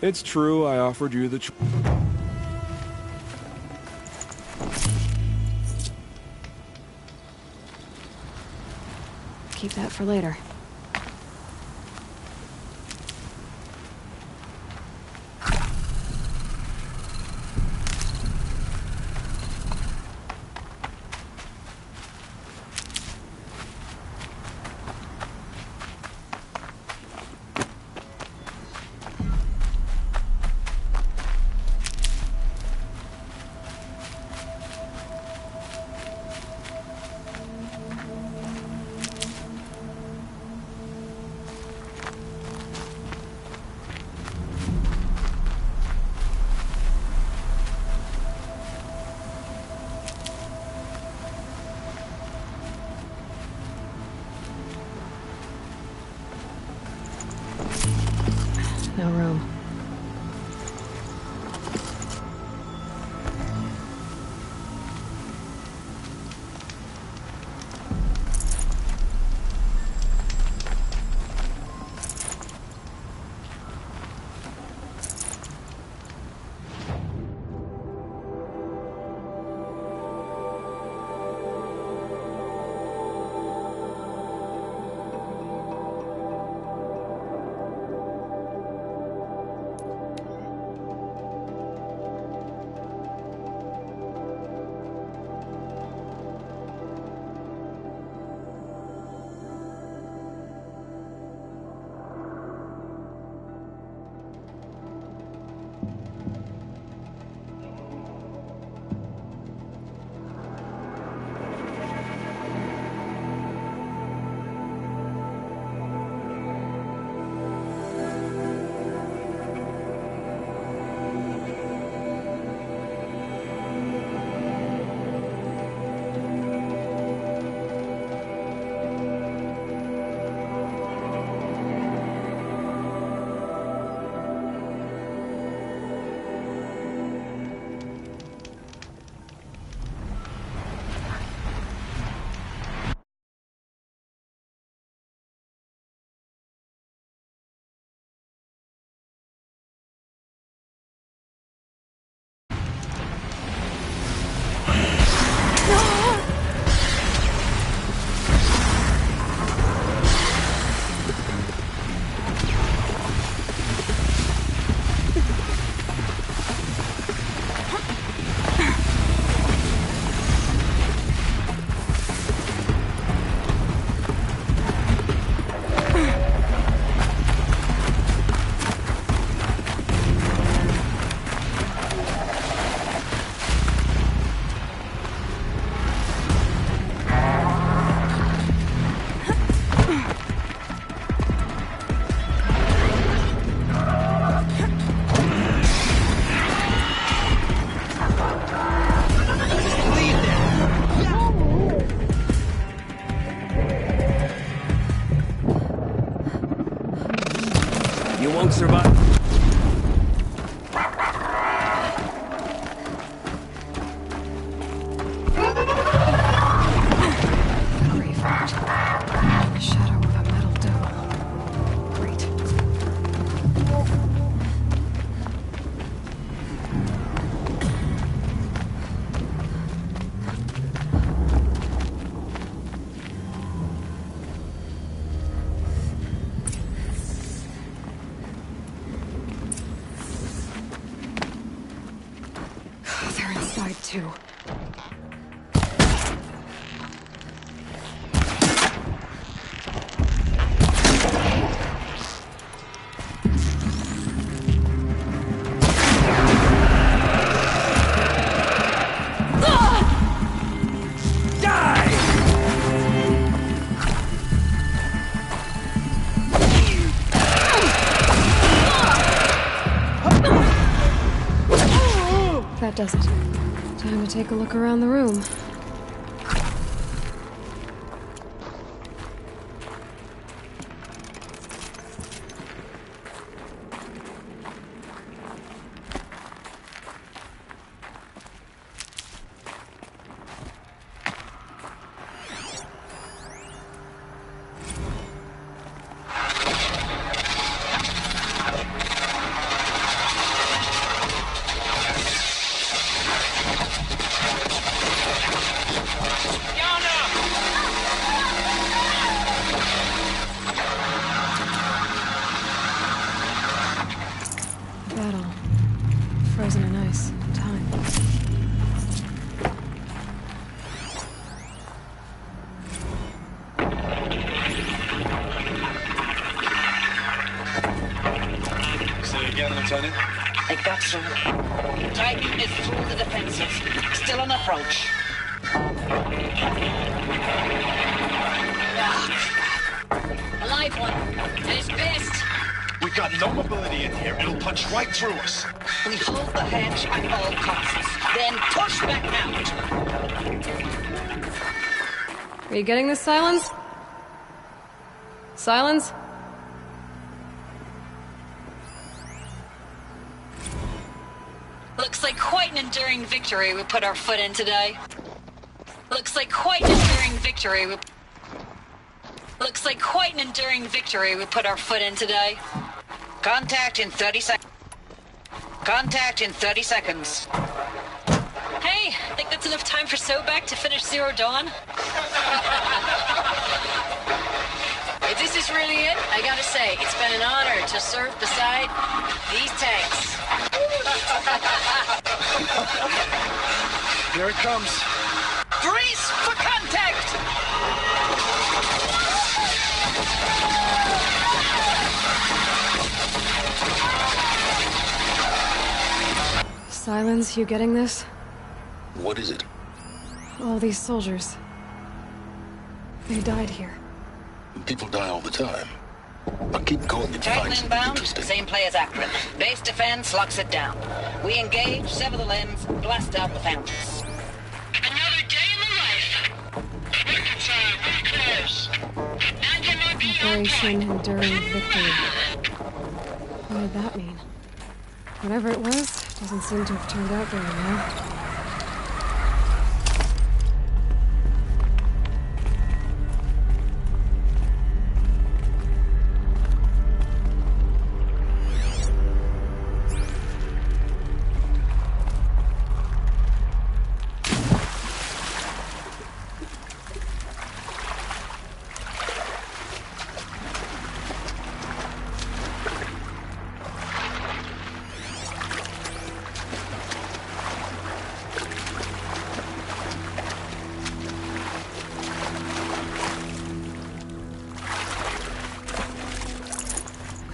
S10: It's true, I offered you the choice.
S3: Keep that for later. No room.
S11: You won't survive.
S3: Graveyard. The shadow of a metal dome. Great. They're inside too. That does it. Time to take a look around the room. Battle. Frozen in ice. Time.
S12: Say again, Lieutenant?
S13: They got through. Titan is through the defenses. Still on approach. A live one. And it's pissed.
S12: We got no mobility in here. It'll punch right through us.
S13: We hold the hedge at all costs. Then push back out.
S3: Are you getting this, Silence? Silence?
S9: Looks like quite an enduring victory we put our foot in today. Looks like quite an enduring victory we... Looks like quite an enduring victory we put our foot in today.
S13: Contact in 30 seconds. Contact in 30 seconds.
S9: Hey, think that's enough time for Sobek to finish Zero Dawn?
S14: If this is really it, I gotta say, it's been an honor to serve beside these tanks.
S12: Here it comes.
S13: Grease for contact!
S3: Silence, you getting this?
S5: What is it?
S3: All these soldiers. They died here.
S5: People die all the time. But keep going if you
S13: Titan
S5: find something
S13: inbound,
S5: interesting.
S13: same play as Akron. Base defense locks it down. We engage, sever the limbs, blast out the fountains.
S14: Another day in the life. Record time, very close. And you might be
S3: Operation Enduring Victory. What did that mean? Whatever it was, doesn't seem to have turned out very well.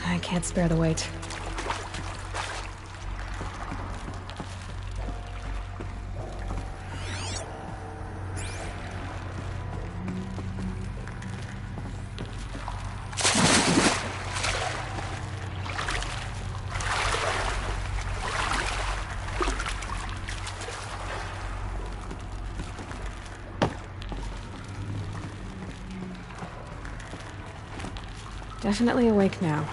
S3: I can't spare the weight. Definitely awake now.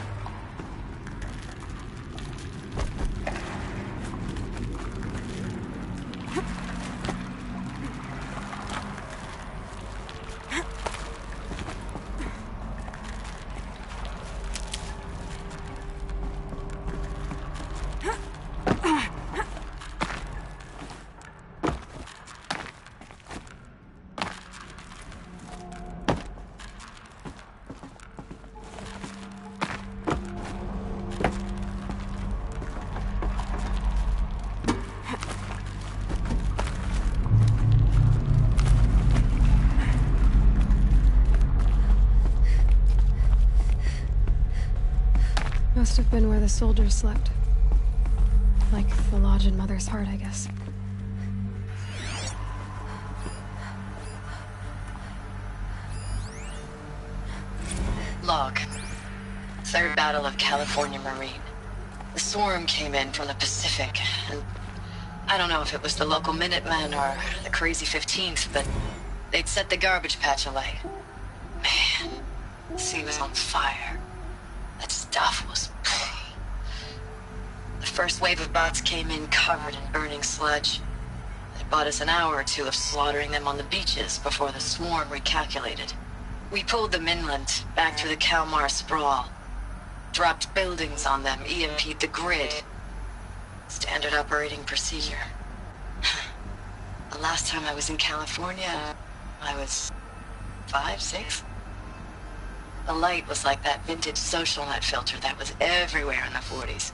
S3: Must have been where the soldiers slept. Like the lodge in Mother's Heart, I guess.
S14: Log. Third Battle of California Marine. The swarm came in from the Pacific, and I don't know if it was the local Minutemen or the crazy 15th, but they'd set the garbage patch alight. Man, the sea was on fire. That stuff was... The first wave of bots came in covered in burning sludge. It bought us an hour or two of slaughtering them on the beaches before the swarm recalculated. We pulled them inland, back through the Kalmar sprawl. Dropped buildings on them, EMP'd the grid. Standard operating procedure. The last time I was in California, I was 5, 6? The light was like that vintage social net filter that was everywhere in the 40s.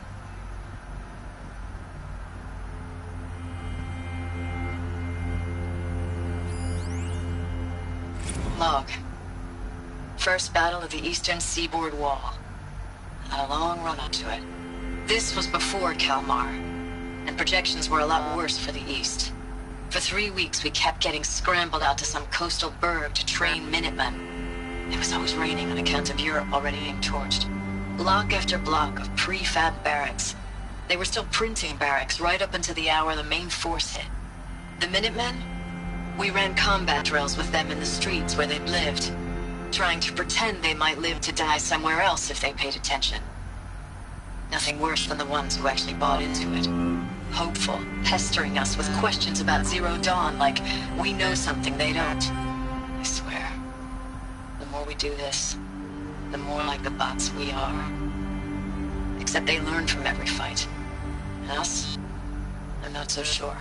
S14: Log. First battle of the Eastern Seaboard Wall. Had a long run up to it. This was before Kalmar, and projections were a lot worse for the East. For 3 weeks, we kept getting scrambled out to some coastal burg to train Minutemen. It was always raining on account of Europe already being torched. Block after block of prefab barracks. They were still printing barracks right up until the hour the main force hit. The Minutemen? We ran combat drills with them in the streets where they'd lived, trying to pretend they might live to die somewhere else if they paid attention. Nothing worse than the ones who actually bought into it. Hopeful, pestering us with questions about Zero Dawn like we know something they don't. I swear, the more we do this, the more like the bots we are. Except they learn from every fight. And us? I'm not so sure.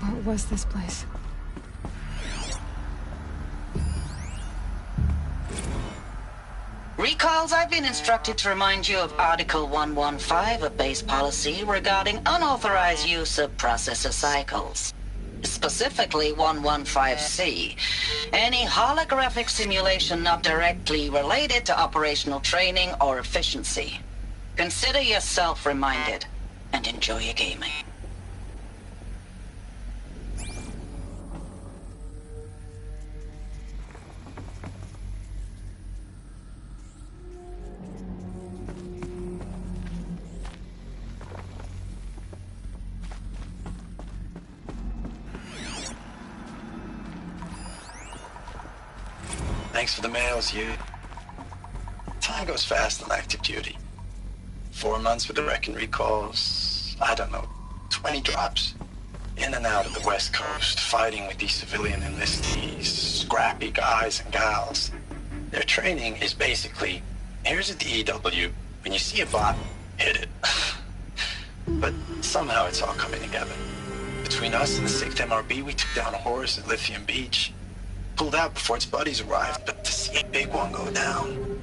S3: What was this place?
S13: Recalls, I've been instructed to remind you of Article 115 of base policy regarding unauthorized use of processor cycles. Specifically 115C. Any holographic simulation not directly related to operational training or efficiency. Consider yourself reminded, and enjoy your gaming.
S15: Thanks for the mails, you. Time goes fast on active duty. 4 months with the Reckon recalls, I don't know, 20 drops. In and out of the West Coast, fighting with these civilian enlistees, scrappy guys and gals. Their training is basically, here's a DEW, when you see a bot, hit it. But somehow it's all coming together. Between us and the 6th MRB, we took down a horse at Lithium Beach. Pulled out before its buddies arrived, but to see a big one go down.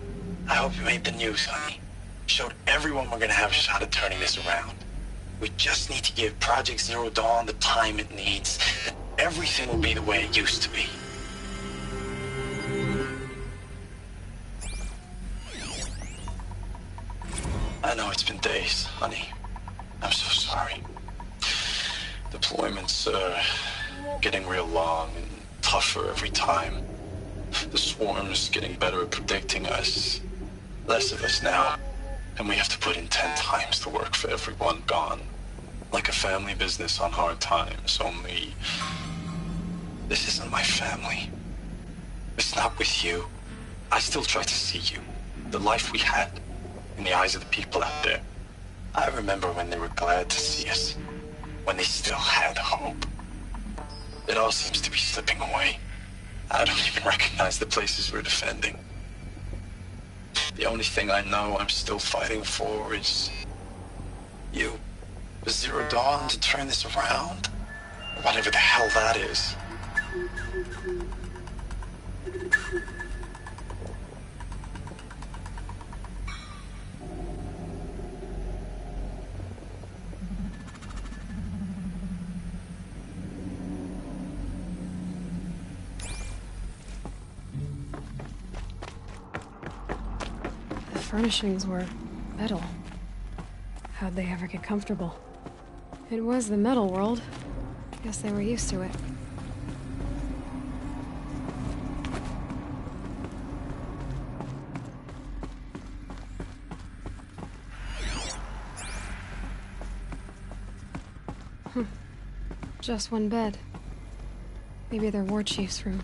S15: I hope you made the news, honey. Showed everyone we're gonna have a shot at turning this around. We just need to give Project Zero Dawn the time it needs, and everything will be the way it used to be. I know it's been days, honey. I'm so sorry. Deployments are getting real long and tougher every time. The swarm's getting better at predicting us. Less of us now, and we have to put in 10 times the work for everyone gone. Like a family business on hard times, only... This isn't my family. It's not with you. I still try to see you. The life we had, in the eyes of the people out there. I remember when they were glad to see us. When they still had hope. It all seems to be slipping away. I don't even recognize the places we're defending. The only thing I know I'm still fighting for is... you. for Zero Dawn to turn this around? Whatever the hell that is.
S3: The furnishings were metal. How'd they ever get comfortable? It was the metal world. Guess they were used to it. Just one bed. Maybe their war chief's room.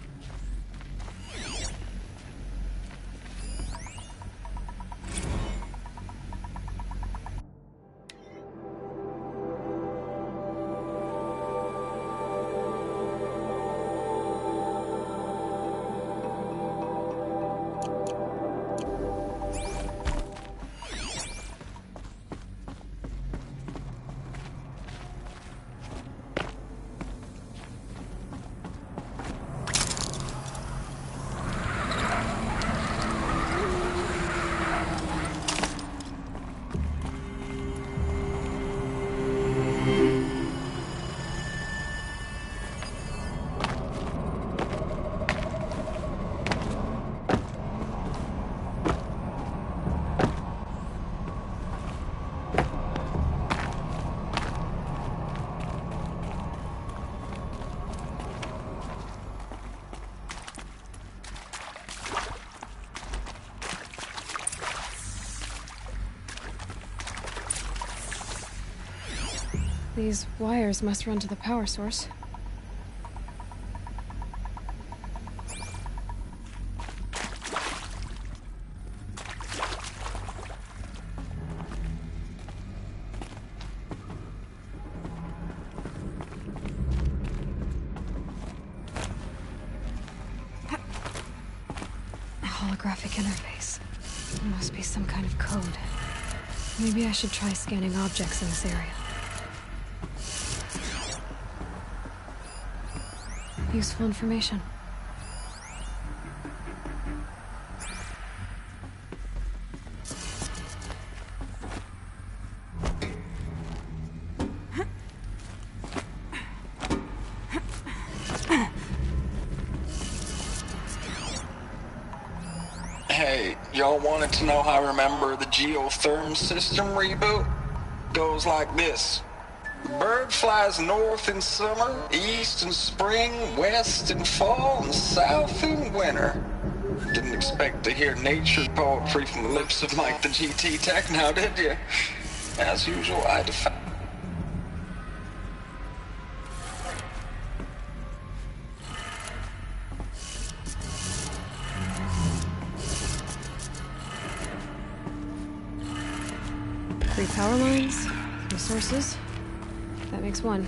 S3: These wires must run to the power source. A holographic interface. It must be some kind of code. Maybe I should try scanning objects in this area. Useful information.
S2: Hey, y'all wanted to know how I remember the geotherm system reboot? Goes like this. Bird flies north in summer, east in spring, west in fall, and south in winter. Didn't expect to hear nature poetry from the lips of Mike the GT Tech now, did you? As usual, I defy.
S3: Three power lines, three sources. That makes one.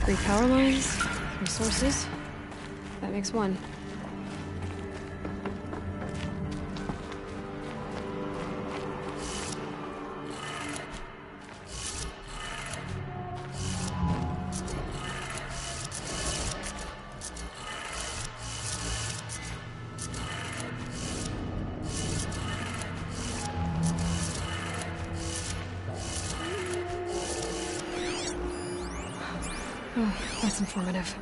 S3: 3 power lines, 3 sources. That makes 1. Oh, that's informative.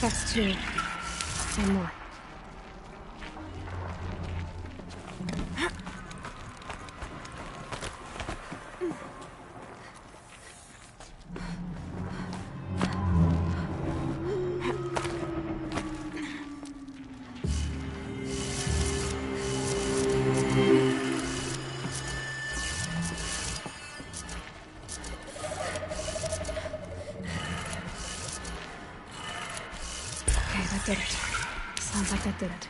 S3: That's 2. One more. That did it. Sounds like that did it.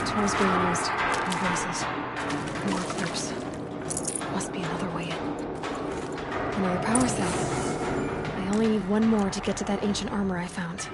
S3: Tools being used. No voices. More clips. Must be another way in. Another power cell. I only need 1 more to get to that ancient armor I found.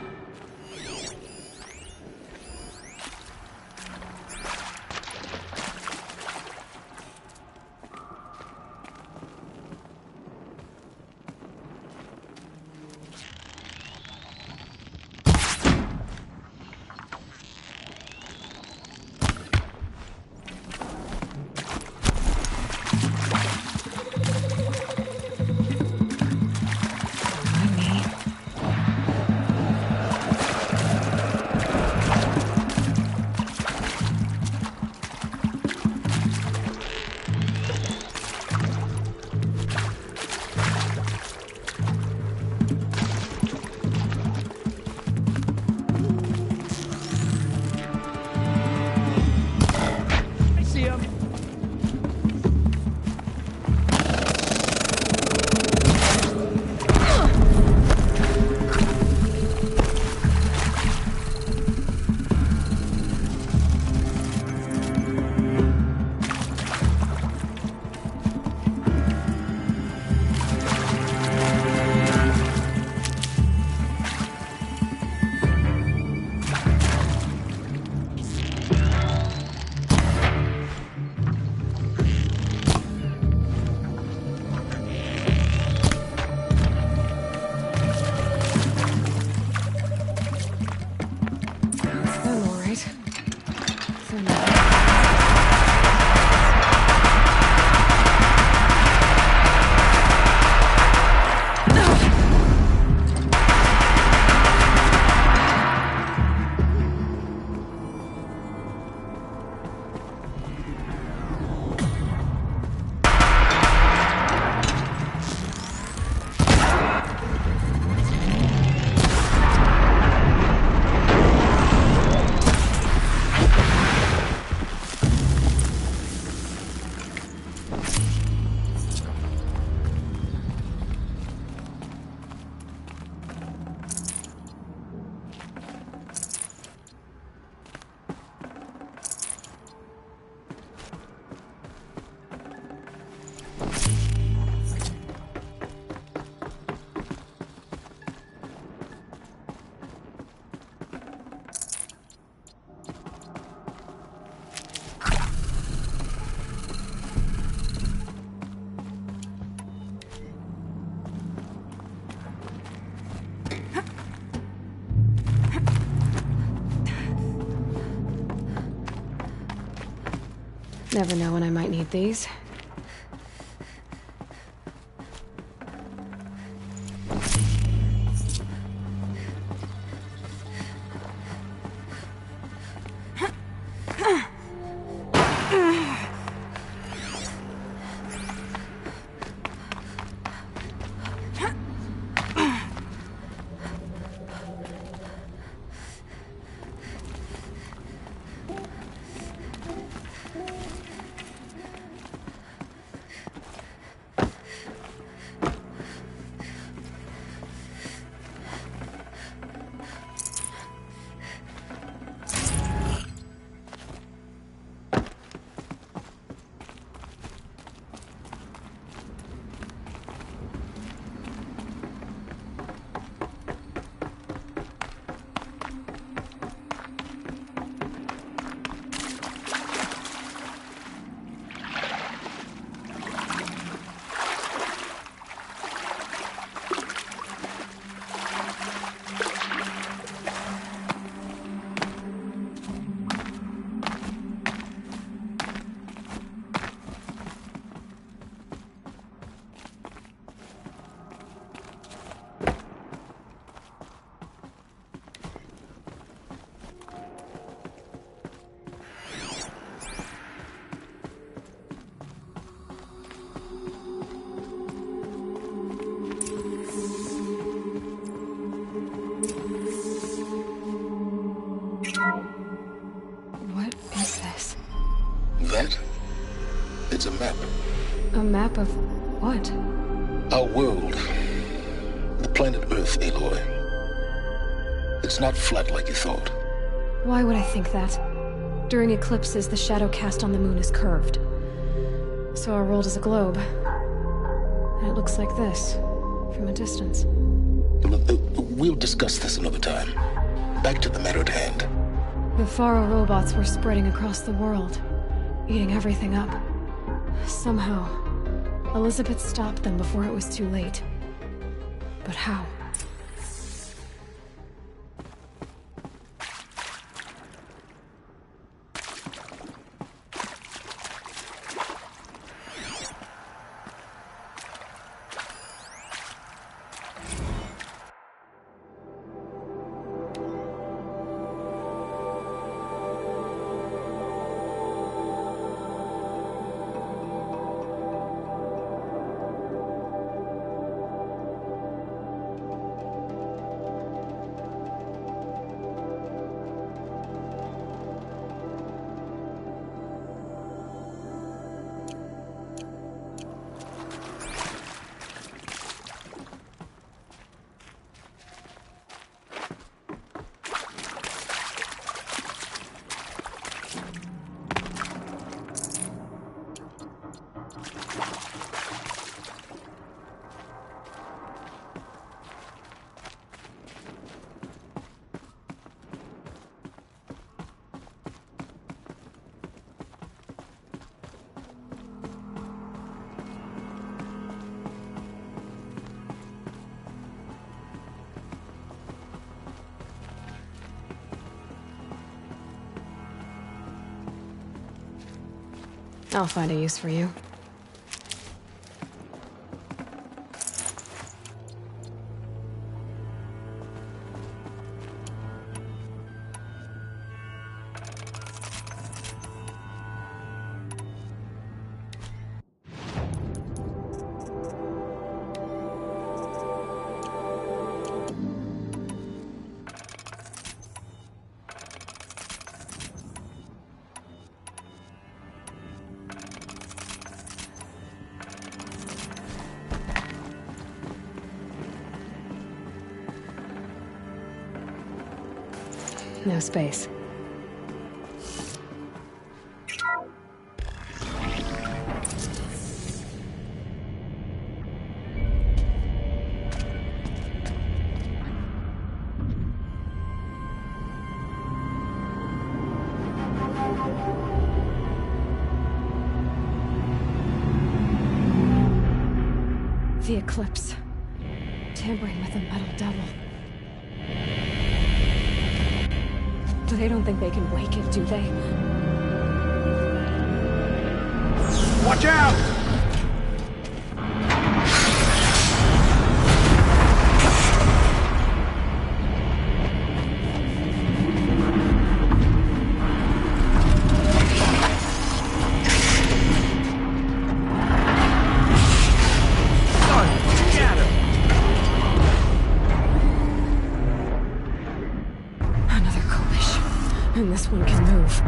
S3: Never know when I might need these.
S5: It's a map.
S3: A map of what?
S5: Our world. The planet Earth, Aloy. It's not flat like you thought.
S3: Why would I think that? During eclipses, the shadow cast on the moon is curved. So our world is a globe. And it looks like this, from a distance.
S5: We'll discuss this another time. Back to the matter at hand.
S3: The Faro robots were spreading across the world, eating everything up. Somehow, Elizabeth stopped them before it was too late. But how? I'll find a use for you. No space. The Eclipse. Tampering with the Metal Devil. They don't think they can wake it, do they?
S1: Watch out!
S3: And this one can move.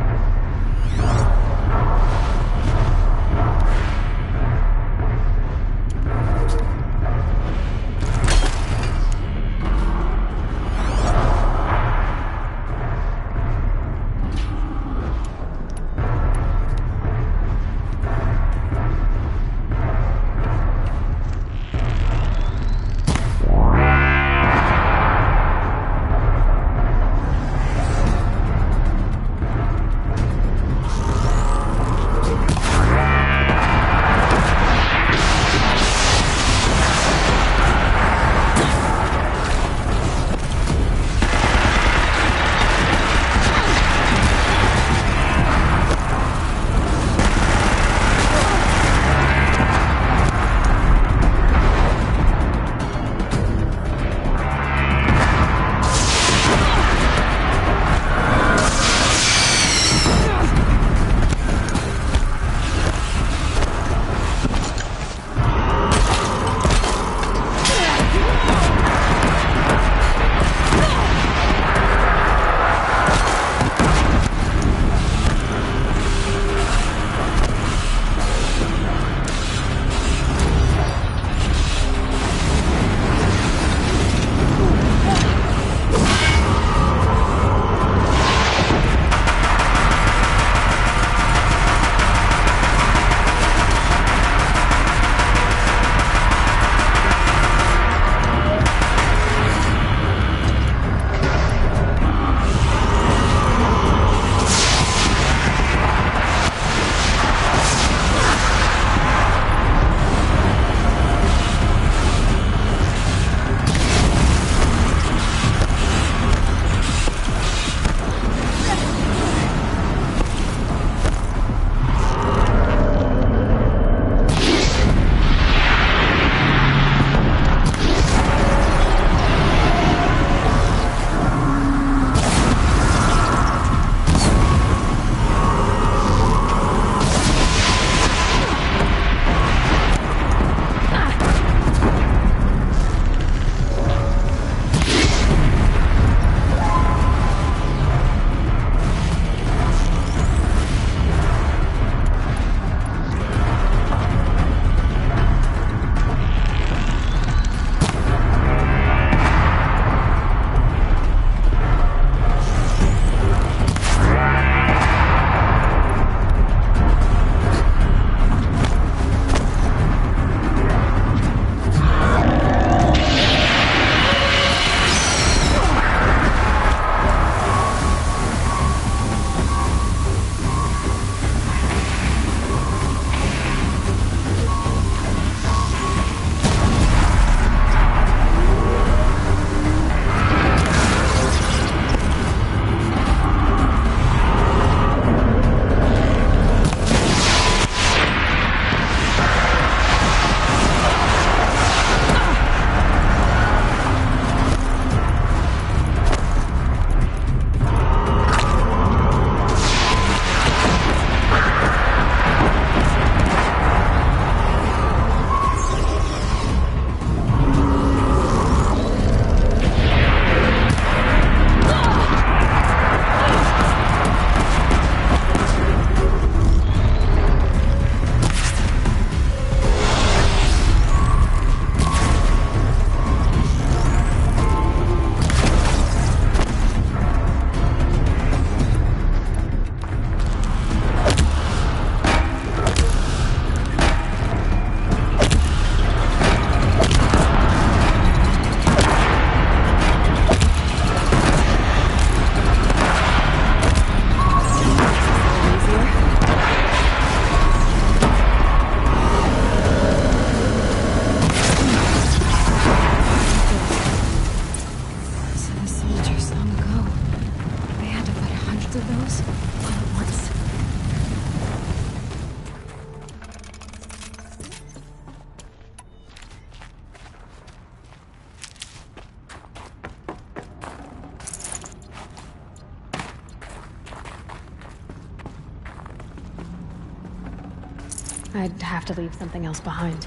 S3: I'd have to leave something else behind.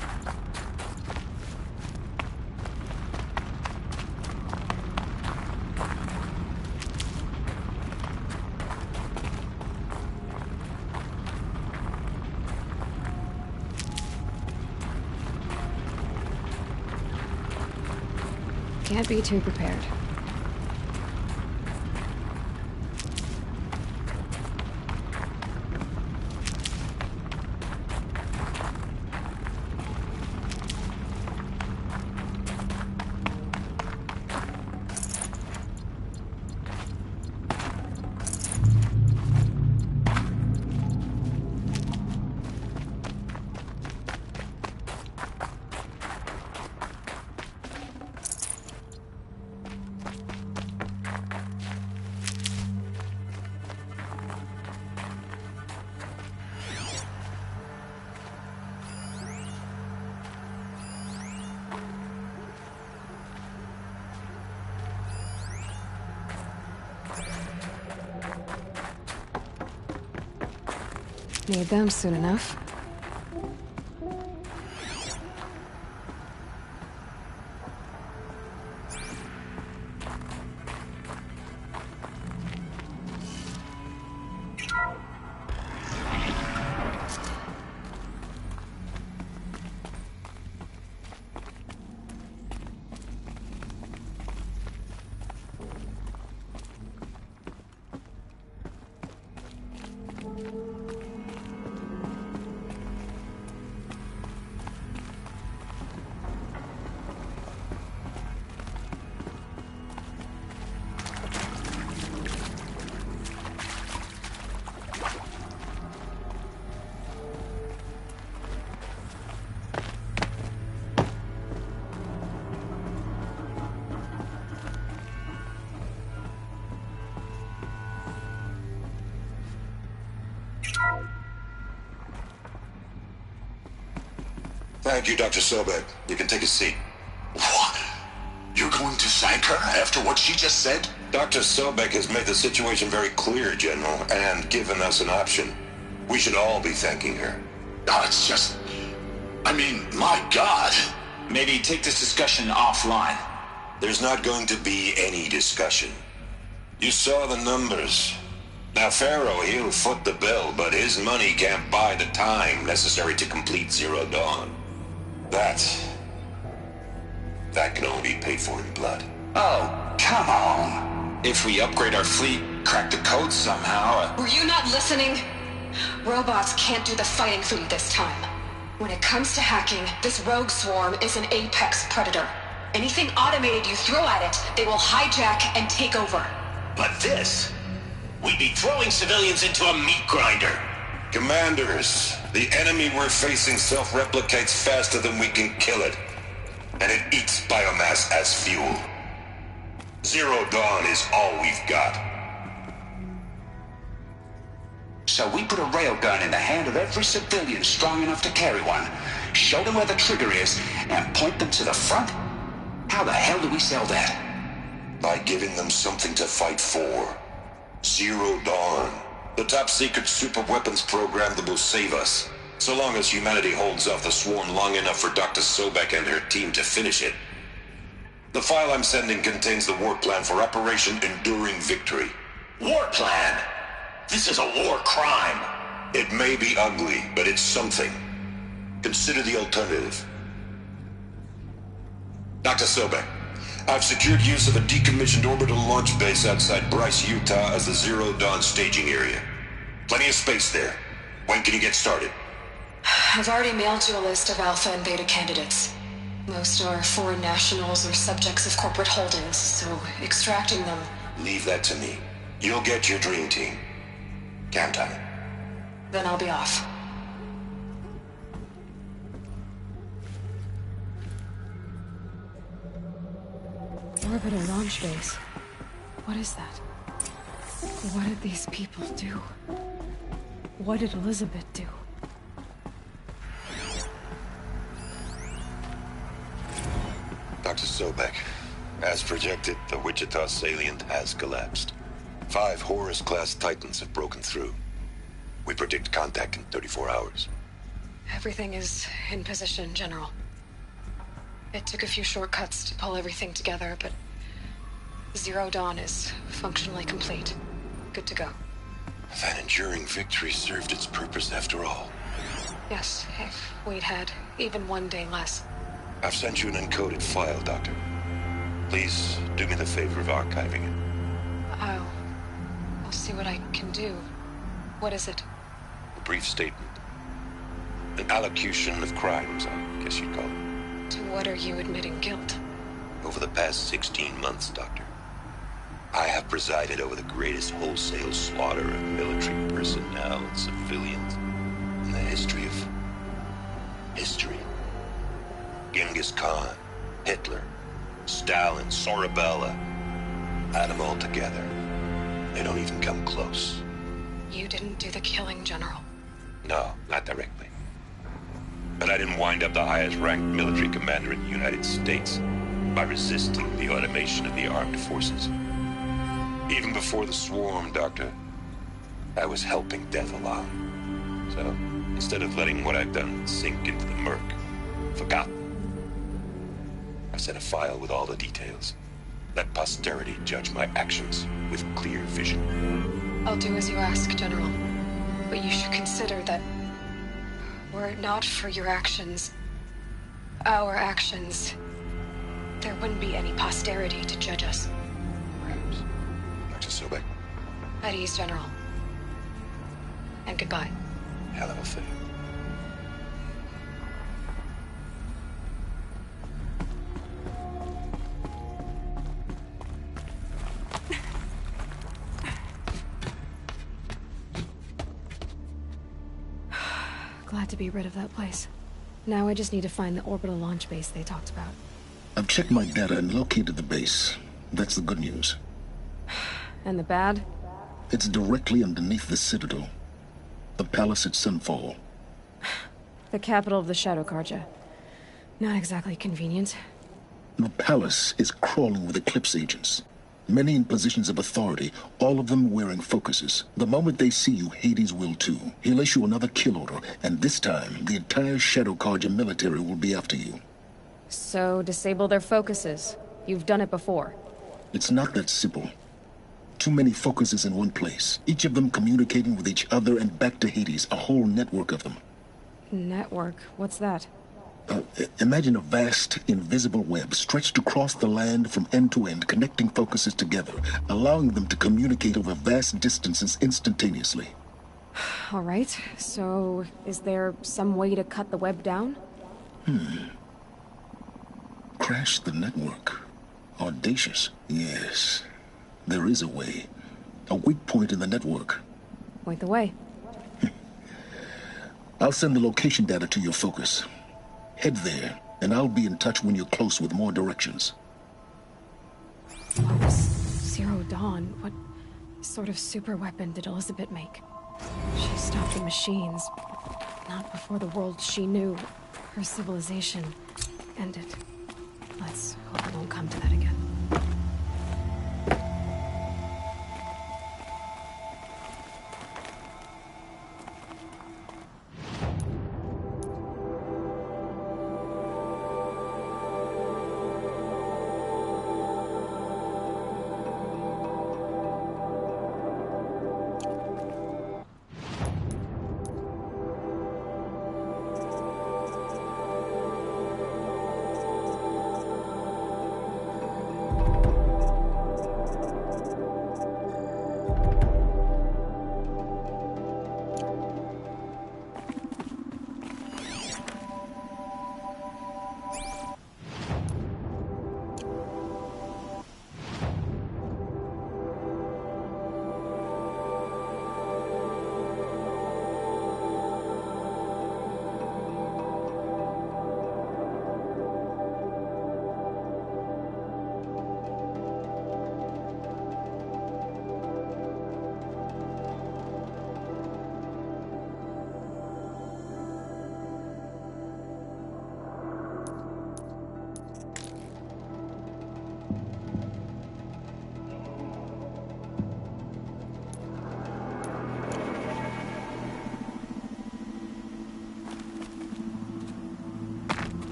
S3: Can't be too prepared. Need them soon enough.
S16: Thank you, Dr. Sobek. You can take a seat.
S5: What? You're going to thank her after what she just said?
S16: Dr. Sobek has made the situation very clear, General, and given us an option. We should all be thanking her.
S5: Oh, it's just... I mean, my God.
S2: Maybe take this discussion offline.
S16: There's not going to be any discussion. You saw the numbers. Now, Pharaoh, he'll foot the bill, but his money can't buy the time necessary to complete Zero Dawn. That can only be paid for in blood.
S2: Oh, come on. If we upgrade our fleet, crack the code somehow...
S14: Were you not listening? Robots can't do the fighting for you this time. When it comes to hacking, this rogue swarm is an apex predator. Anything automated you throw at it, they will hijack and take over.
S1: But this... we'd be throwing civilians into a meat grinder.
S16: Commanders, the enemy we're facing self-replicates faster than we can kill it. And it eats biomass as fuel. Zero Dawn is all we've got.
S2: So we put a railgun in the hand of every civilian strong enough to carry one, show them where the trigger is, and point them to the front? How the hell do we sell that?
S16: By giving them something to fight for. Zero Dawn. The top-secret super-weapons program that will save us. So long as humanity holds off the swarm long enough for Dr. Sobek and her team to finish it. The file I'm sending contains the war plan for Operation Enduring Victory.
S1: War plan? This is a war crime.
S16: It may be ugly, but it's something. Consider the alternative. Dr. Sobek, I've secured use of a decommissioned orbital launch base outside Bryce, Utah as the Zero Dawn staging area. Plenty of space there. When can you get started?
S14: I've already mailed you a list of Alpha and Beta candidates. Most are foreign nationals or subjects of corporate holdings, so extracting them...
S16: Leave that to me. You'll get your dream team. Count on it.
S14: Then I'll be off.
S3: Orbital launch base. What is that? What did these people do? What did Elizabeth do?
S16: Dr. Sobek, as projected, the Wichita salient has collapsed. 5 Horus-class Titans have broken through. We predict contact in 34 hours.
S3: Everything is in position, General. It took a few shortcuts to pull everything together, but Zero Dawn is functionally complete. Good to go.
S16: That enduring victory served its purpose after all.
S3: Yes, if we'd had even one day less.
S16: I've sent you an encoded file, Doctor. Please do me the favor of archiving it.
S3: I'll see what I can do. What is it?
S16: A brief statement. An allocution of crimes, I guess you'd call it.
S3: To what are you admitting guilt?
S16: Over the past 16 months, Doctor, I have presided over the greatest wholesale slaughter of military personnel and civilians in the history of history. Genghis Khan, Hitler, Stalin, Sorabella, add them all together. They don't even come close.
S3: You didn't do the killing, General.
S16: No, not directly. But I didn't wind up the highest-ranked military commander in the United States by resisting the automation of the armed forces. Even before the swarm, Doctor, I was helping death along. So, instead of letting what I've done sink into the murk, forgotten, I sent a file with all the details. Let posterity judge my actions with clear vision.
S3: I'll do as you ask, General. But you should consider that were it not for your actions, our actions, there wouldn't be any posterity to judge us.
S16: Perhaps. Dr. Sobek.
S3: At ease, General. And goodbye.
S16: Hell of a thing.
S3: Glad to be rid of that place. Now I just need to find the orbital launch base they talked about.
S5: I've checked my data and located the base. That's the good news.
S3: And the bad?
S5: It's directly underneath the Citadel. The palace at Sunfall.
S3: The capital of the Shadow Carja. Not exactly convenient.
S5: The palace is crawling with Eclipse agents. Many in positions of authority, all of them wearing focuses. The moment they see you, Hades will too. He'll issue another kill order, and this time, the entire Shadow Carja military will be after you.
S3: So, disable their focuses. You've done it before.
S5: It's not that simple. Too many focuses in one place, each of them communicating with each other and back to Hades, a whole network of them.
S3: Network? What's that?
S5: Imagine a vast, invisible web stretched across the land from end to end, connecting focuses together, allowing them to communicate over vast distances instantaneously.
S3: All right, so is there some way to cut the web down?
S5: Crash the network. Audacious. Yes, there is a way. A weak point in the network.
S3: Point the way.
S5: I'll send the location data to your focus. Head there, and I'll be in touch when you're close with more directions.
S3: What was Zero Dawn? What sort of super weapon did Elizabeth make? She stopped the machines, but not before the world she knew, her civilization, ended. Let's hope it won't come to that again.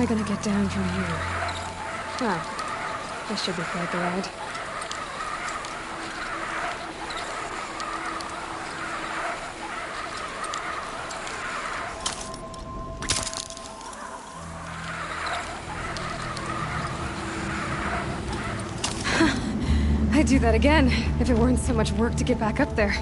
S3: gonna get down from here? Well, this should be quite the ride. I'd do that again, if it weren't so much work to get back up there.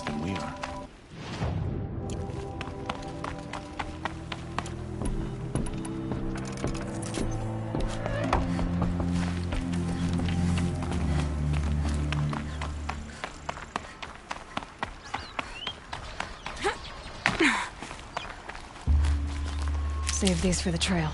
S17: Than we are.
S3: Save these for the trail.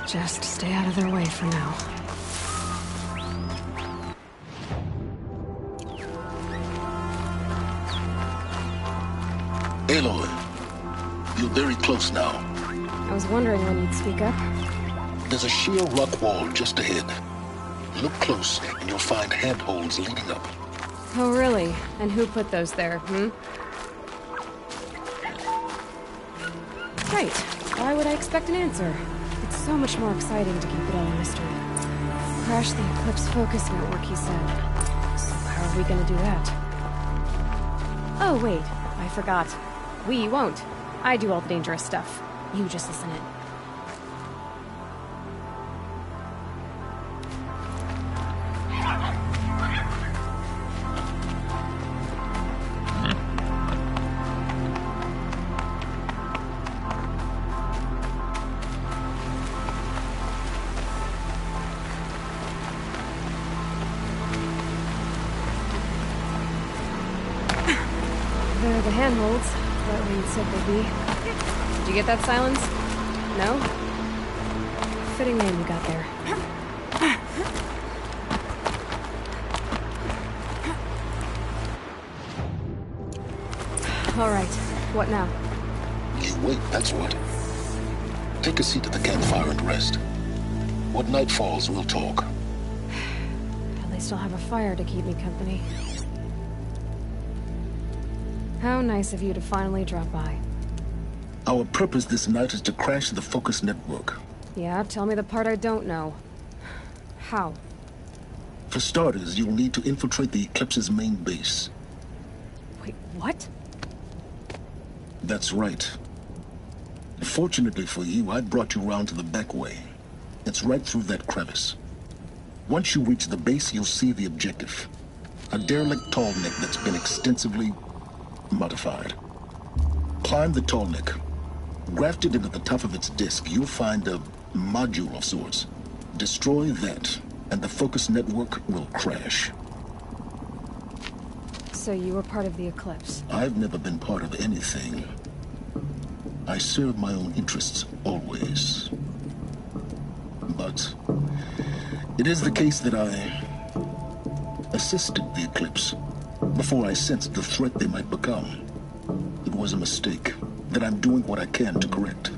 S3: Just stay out of their way for now.
S5: Aloy, you're very close now.
S3: I was wondering when you'd speak up.
S5: There's a sheer rock wall just ahead. Look close, and you'll find handholds leading up.
S3: Oh, really? And who put those there, Right. Why would I expect an answer? It's so much more exciting to keep it all a mystery. Crash the Eclipse focus network, he said. So how are we gonna do that? Oh, wait. I forgot. We won't. I do all the dangerous stuff. You just listen in. the handholds, right where you said they'd be. Did you get that, Silence? No? Fitting name you got there. All right, what now?
S5: You wait, that's what. Take a seat at the campfire and rest. When night falls, we'll talk.
S3: At least I'll have a fire to keep me company. How nice of you to finally drop by.
S5: Our purpose this night is to crash the Focus network.
S3: Yeah, tell me the part I don't know. How?
S5: For starters, you'll need to infiltrate the Eclipse's main base.
S3: Wait, what?
S5: That's right. Fortunately for you, I brought you round to the back way. It's right through that crevice. Once you reach the base, you'll see the objective. A derelict tall neck that's been extensively modified. Climb the tall neck. Grafted into the top of its disk, you'll find a module of sorts. Destroy that, and the Focus network will crash.
S3: So you were part of the Eclipse?
S5: I've never been part of anything. I serve my own interests, always. But it is the case that I assisted the Eclipse before I sensed the threat they might become. It was a mistake that I'm doing what I can to correct.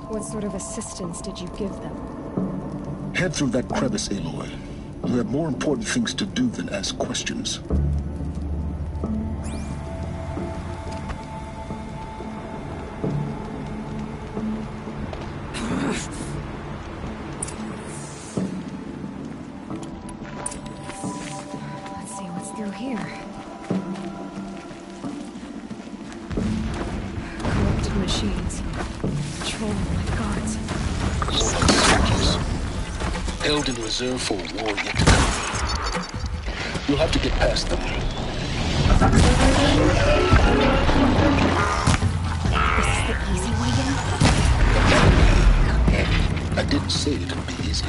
S3: What sort of assistance did you give them?
S5: Head through that crevice, Aloy. You have more important things to do than ask questions.
S3: Let's see what's through here. Corrupted machines. Patrolling like guards.
S5: Soldiers. Held in reserve for a war yet to come. You'll have to get past them.
S3: Is this the easy way in?
S5: I didn't say it'd be easy.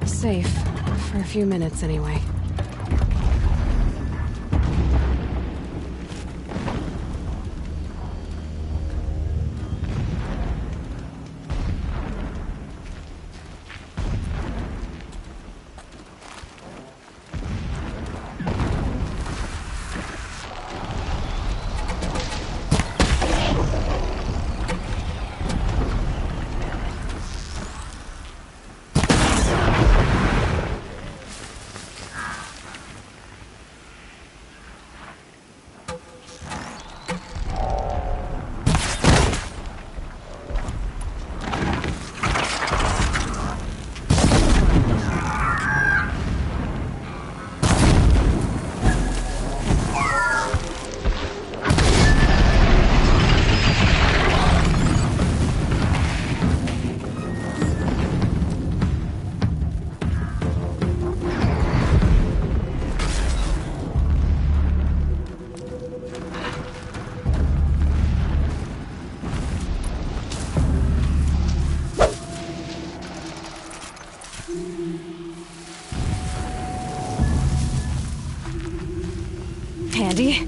S3: Safe. For a few minutes, anyway. Handy.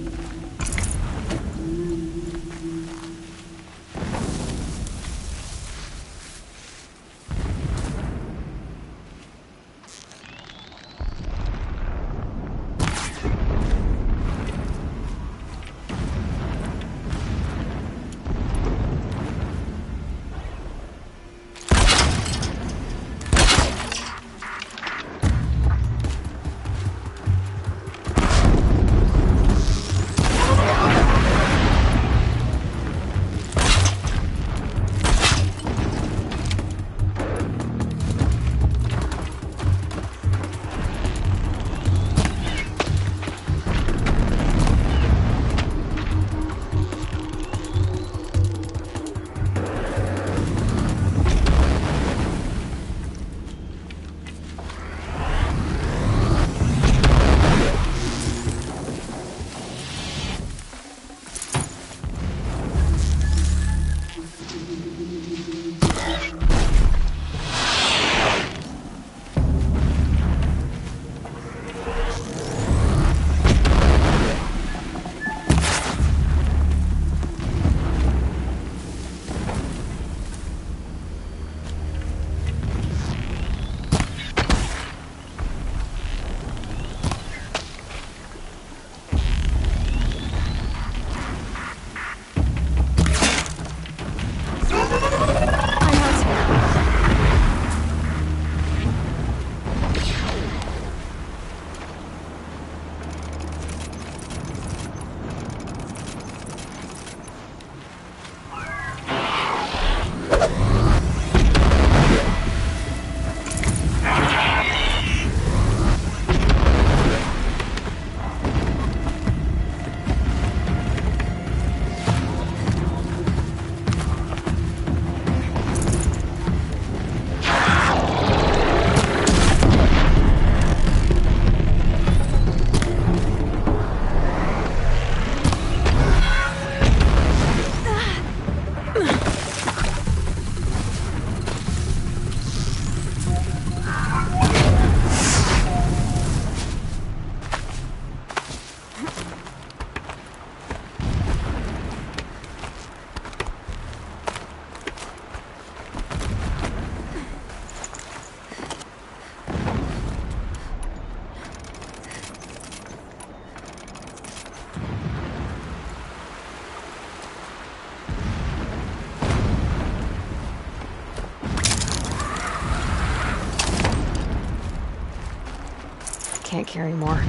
S3: can't carry more.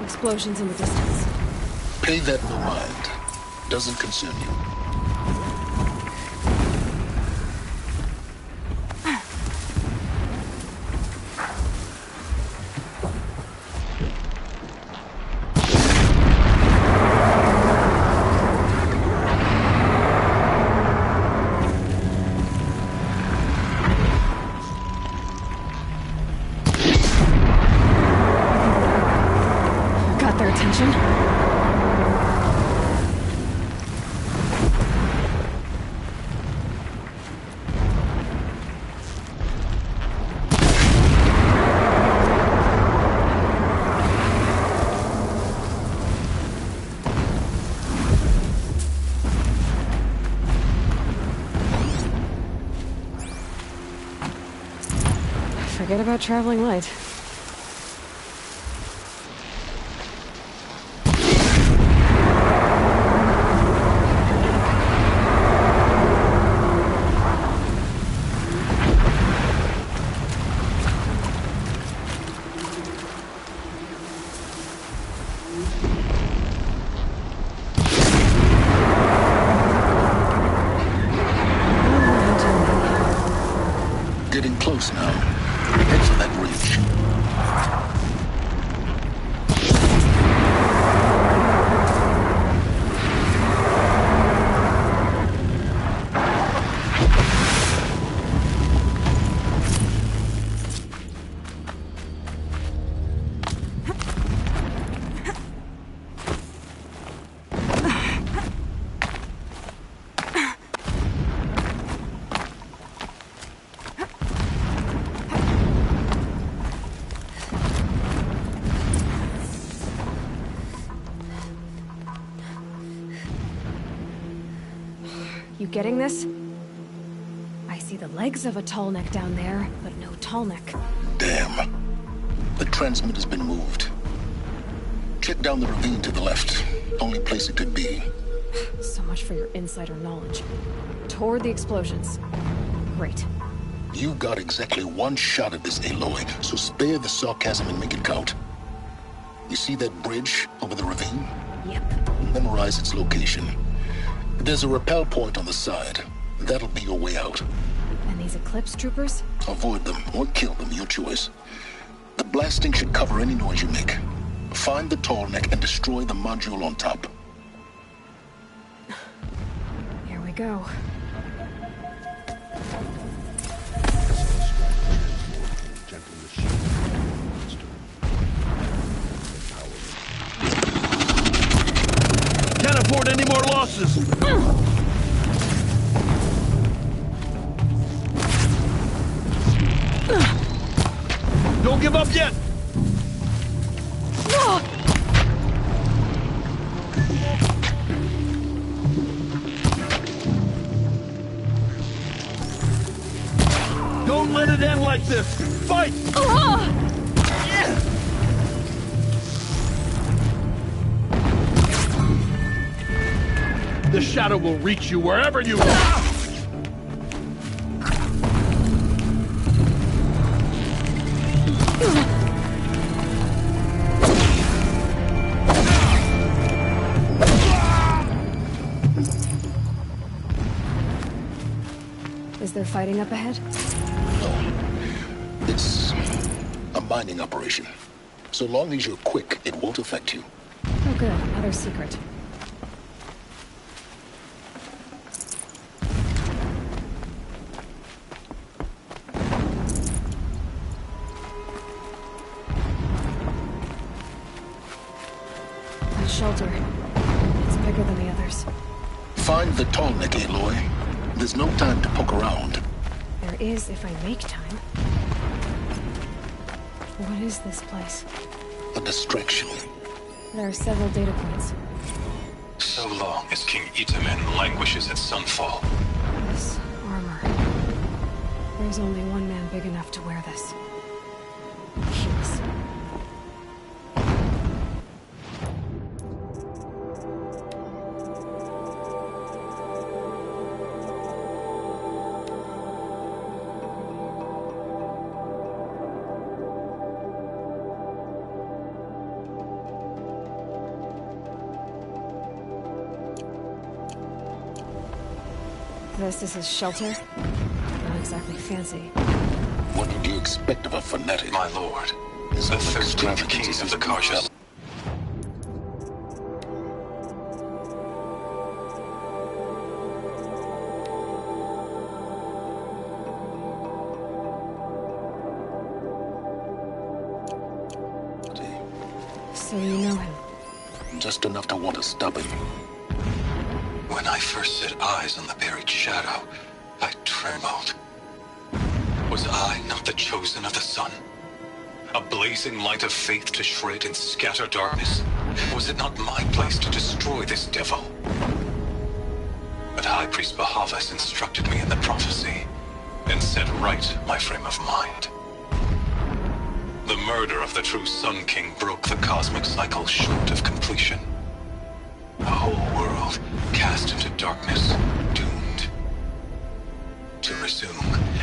S3: Explosions in the distance.
S5: Pay that no mind. Doesn't concern you.
S3: Their attention. Forget about traveling light.
S5: Getting close now. Head for that ridge.
S3: You getting this? I see the legs of a tall neck down there, but no tall neck.
S5: Damn. The transmitter's been moved. Check down the ravine to the left. Only place it could be.
S3: So much for your insider knowledge. Toward the explosions. Great.
S5: You got exactly one shot at this, Aloy, so spare the sarcasm and make it count. You see that bridge over the ravine?
S3: Yep.
S5: Memorize its location. There's a rappel point on the side. That'll be your way out.
S3: And these Eclipse troopers?
S5: Avoid them or kill them, your choice. The blasting should cover any noise you make. Find the tall neck and destroy the module on top.
S3: Here we go.
S4: Can't afford any more losses! Don't give up yet! Don't let it end like this! Fight! The shadow will reach you wherever you are!
S3: Is there fighting up ahead?
S5: No. It's a mining operation. So long as you're quick, it won't affect you.
S3: Oh good, another secret. That shelter. It's bigger than the others.
S5: Find the tall neck, Aloy. There's no time to poke around.
S3: There is if I make time. What is this place?
S5: A distraction.
S3: There are several data points.
S12: So long as King Itamen languishes at Sunfall.
S3: This armor. There's only one man big enough to wear this. This is his shelter? Not exactly fancy.
S5: What would you expect of a fanatic?
S12: My lord, the 13th king of the Karja.
S3: So you know him?
S5: Just enough to want to stop him.
S12: When I first set eyes on the buried shadow, I trembled. Was I not the chosen of the sun? A blazing light of faith to shred and scatter darkness? Was it not my place to destroy this devil? But High Priest Bahavas instructed me in the prophecy, and set right my frame of mind. The murder of the true Sun King broke the cosmic cycle short of completion. The whole world cast into darkness, doomed. To resume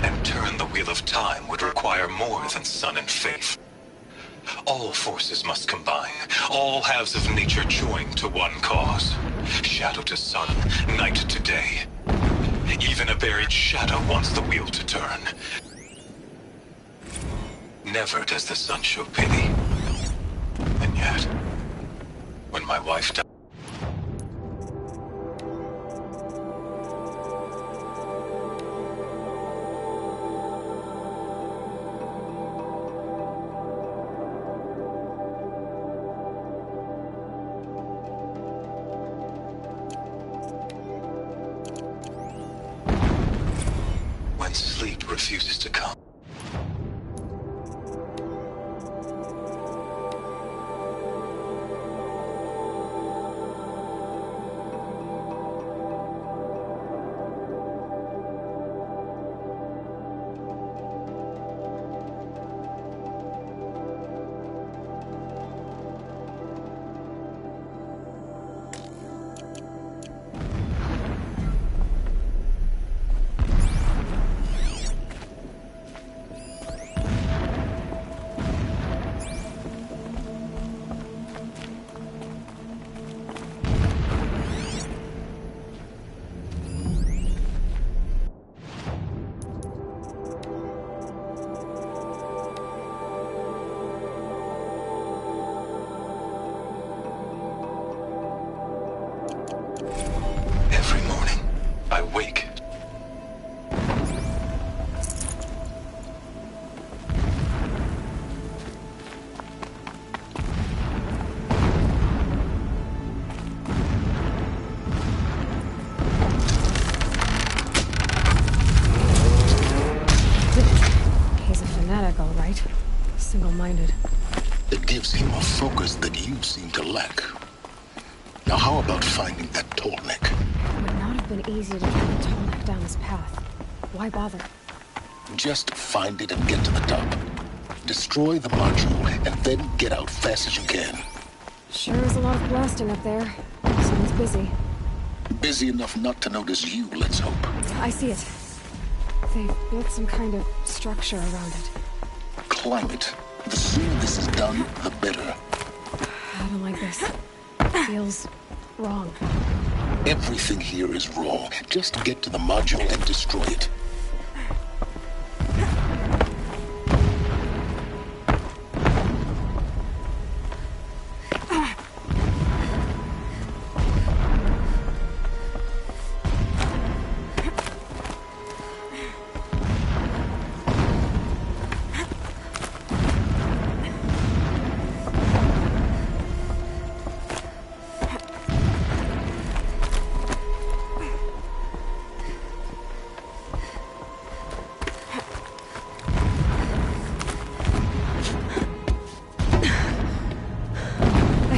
S12: and turn the wheel of time would require more than sun and faith. All forces must combine, all halves of nature join to one cause. Shadow to sun, night to day. Even a buried shadow wants the wheel to turn. Never does the sun show pity. And yet, when my wife died, when sleep refuses to come. Every morning, I wake.
S3: He's a fanatic, all right. Single-minded.
S5: It gives him a focus that you seem to lack. Now how about finding that Tallneck?
S3: It would not have been easy to get the Tallneck down this path. Why bother?
S5: Just find it and get to the top. Destroy the module, and then get out fast as you can.
S3: Sure is a lot of blasting up there. Someone's busy.
S5: Busy enough not to notice you, let's hope.
S3: I see it. They've built some kind of structure around it.
S5: Climb it. The sooner this is done, the better.
S3: I don't like this. Feels wrong.
S5: Everything here is wrong. Just get to the module and destroy it.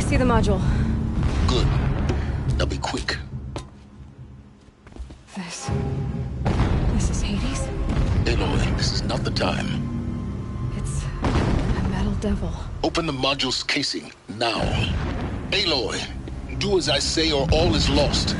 S3: See the module.
S5: Good. Now be quick.
S3: This is Hades?
S5: Aloy, this is not the time.
S3: It's a metal devil.
S5: Open the module's casing, now. Aloy, do as I say or all is lost.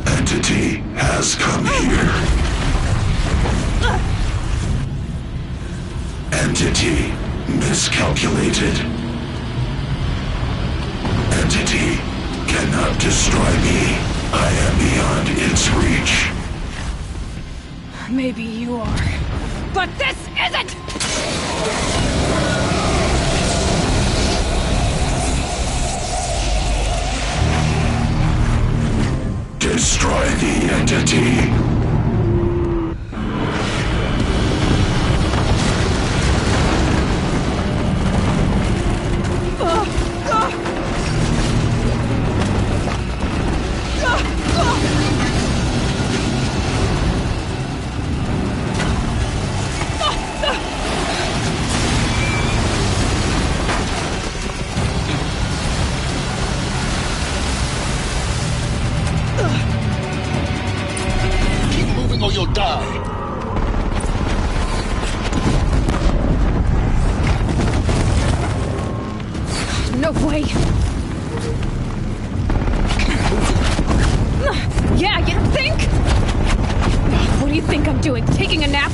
S18: Entity has come here. Entity miscalculated. Entity cannot destroy me. I am beyond its reach.
S3: Maybe you are. But this isn't!
S18: Destroy the entity.
S5: Keep moving or you'll die.
S3: No way! Yeah, you think? What do you think I'm doing? Taking a nap?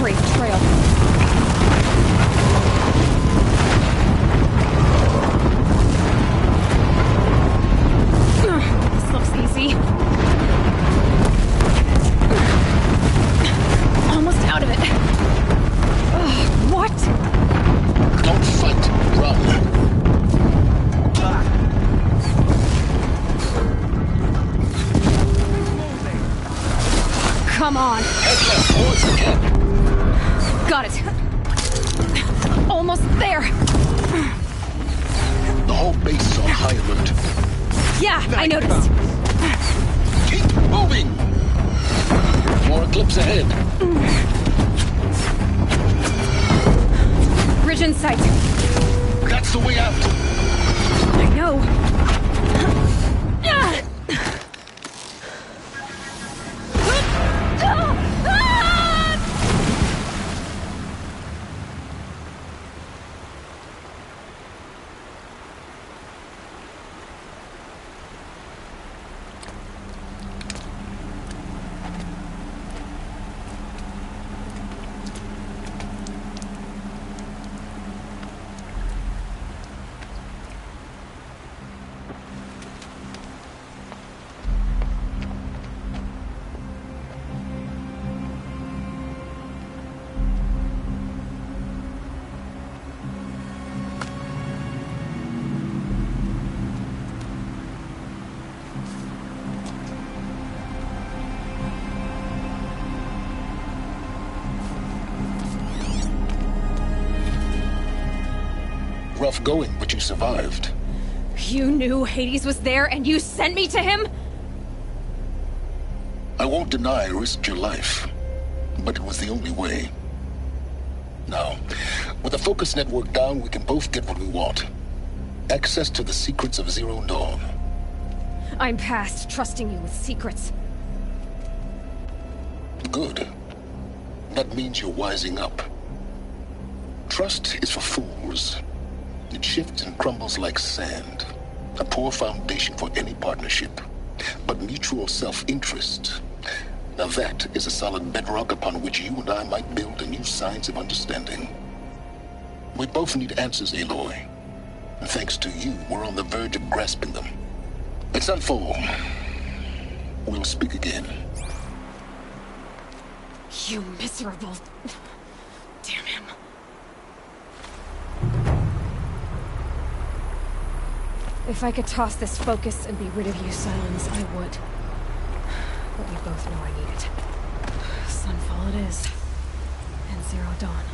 S3: Great trail. This looks easy. Almost out of it. What?
S5: Don't fight. Run.
S3: Come on.
S5: Head left towards the camp.
S3: Got it. Almost there.
S5: The whole base is on high alert.
S3: Yeah, I noticed.
S5: Keep moving. More eclipse ahead.
S3: Bridge in sight.
S5: That's the way out.
S3: I know.
S5: Rough going, but you survived.
S3: You knew Hades was there and you sent me to him?
S5: I won't deny I risked your life, but it was the only way. Now, with the focus network down, we can both get what we want. Access to the secrets of Zero Dawn.
S3: I'm past trusting you with secrets.
S5: Good. That means you're wising up. Trust is for fools. It shifts and crumbles like sand. A poor foundation for any partnership. But mutual self-interest, now that is a solid bedrock upon which you and I might build a new science of understanding. We both need answers, Aloy. And thanks to you, we're on the verge of grasping them. It's Sunfall. We'll speak again.
S3: You miserable... Damn him. If I could toss this focus and be rid of you, Silence, I would. But we both know I need it. Sunfall it is. And Zero Dawn.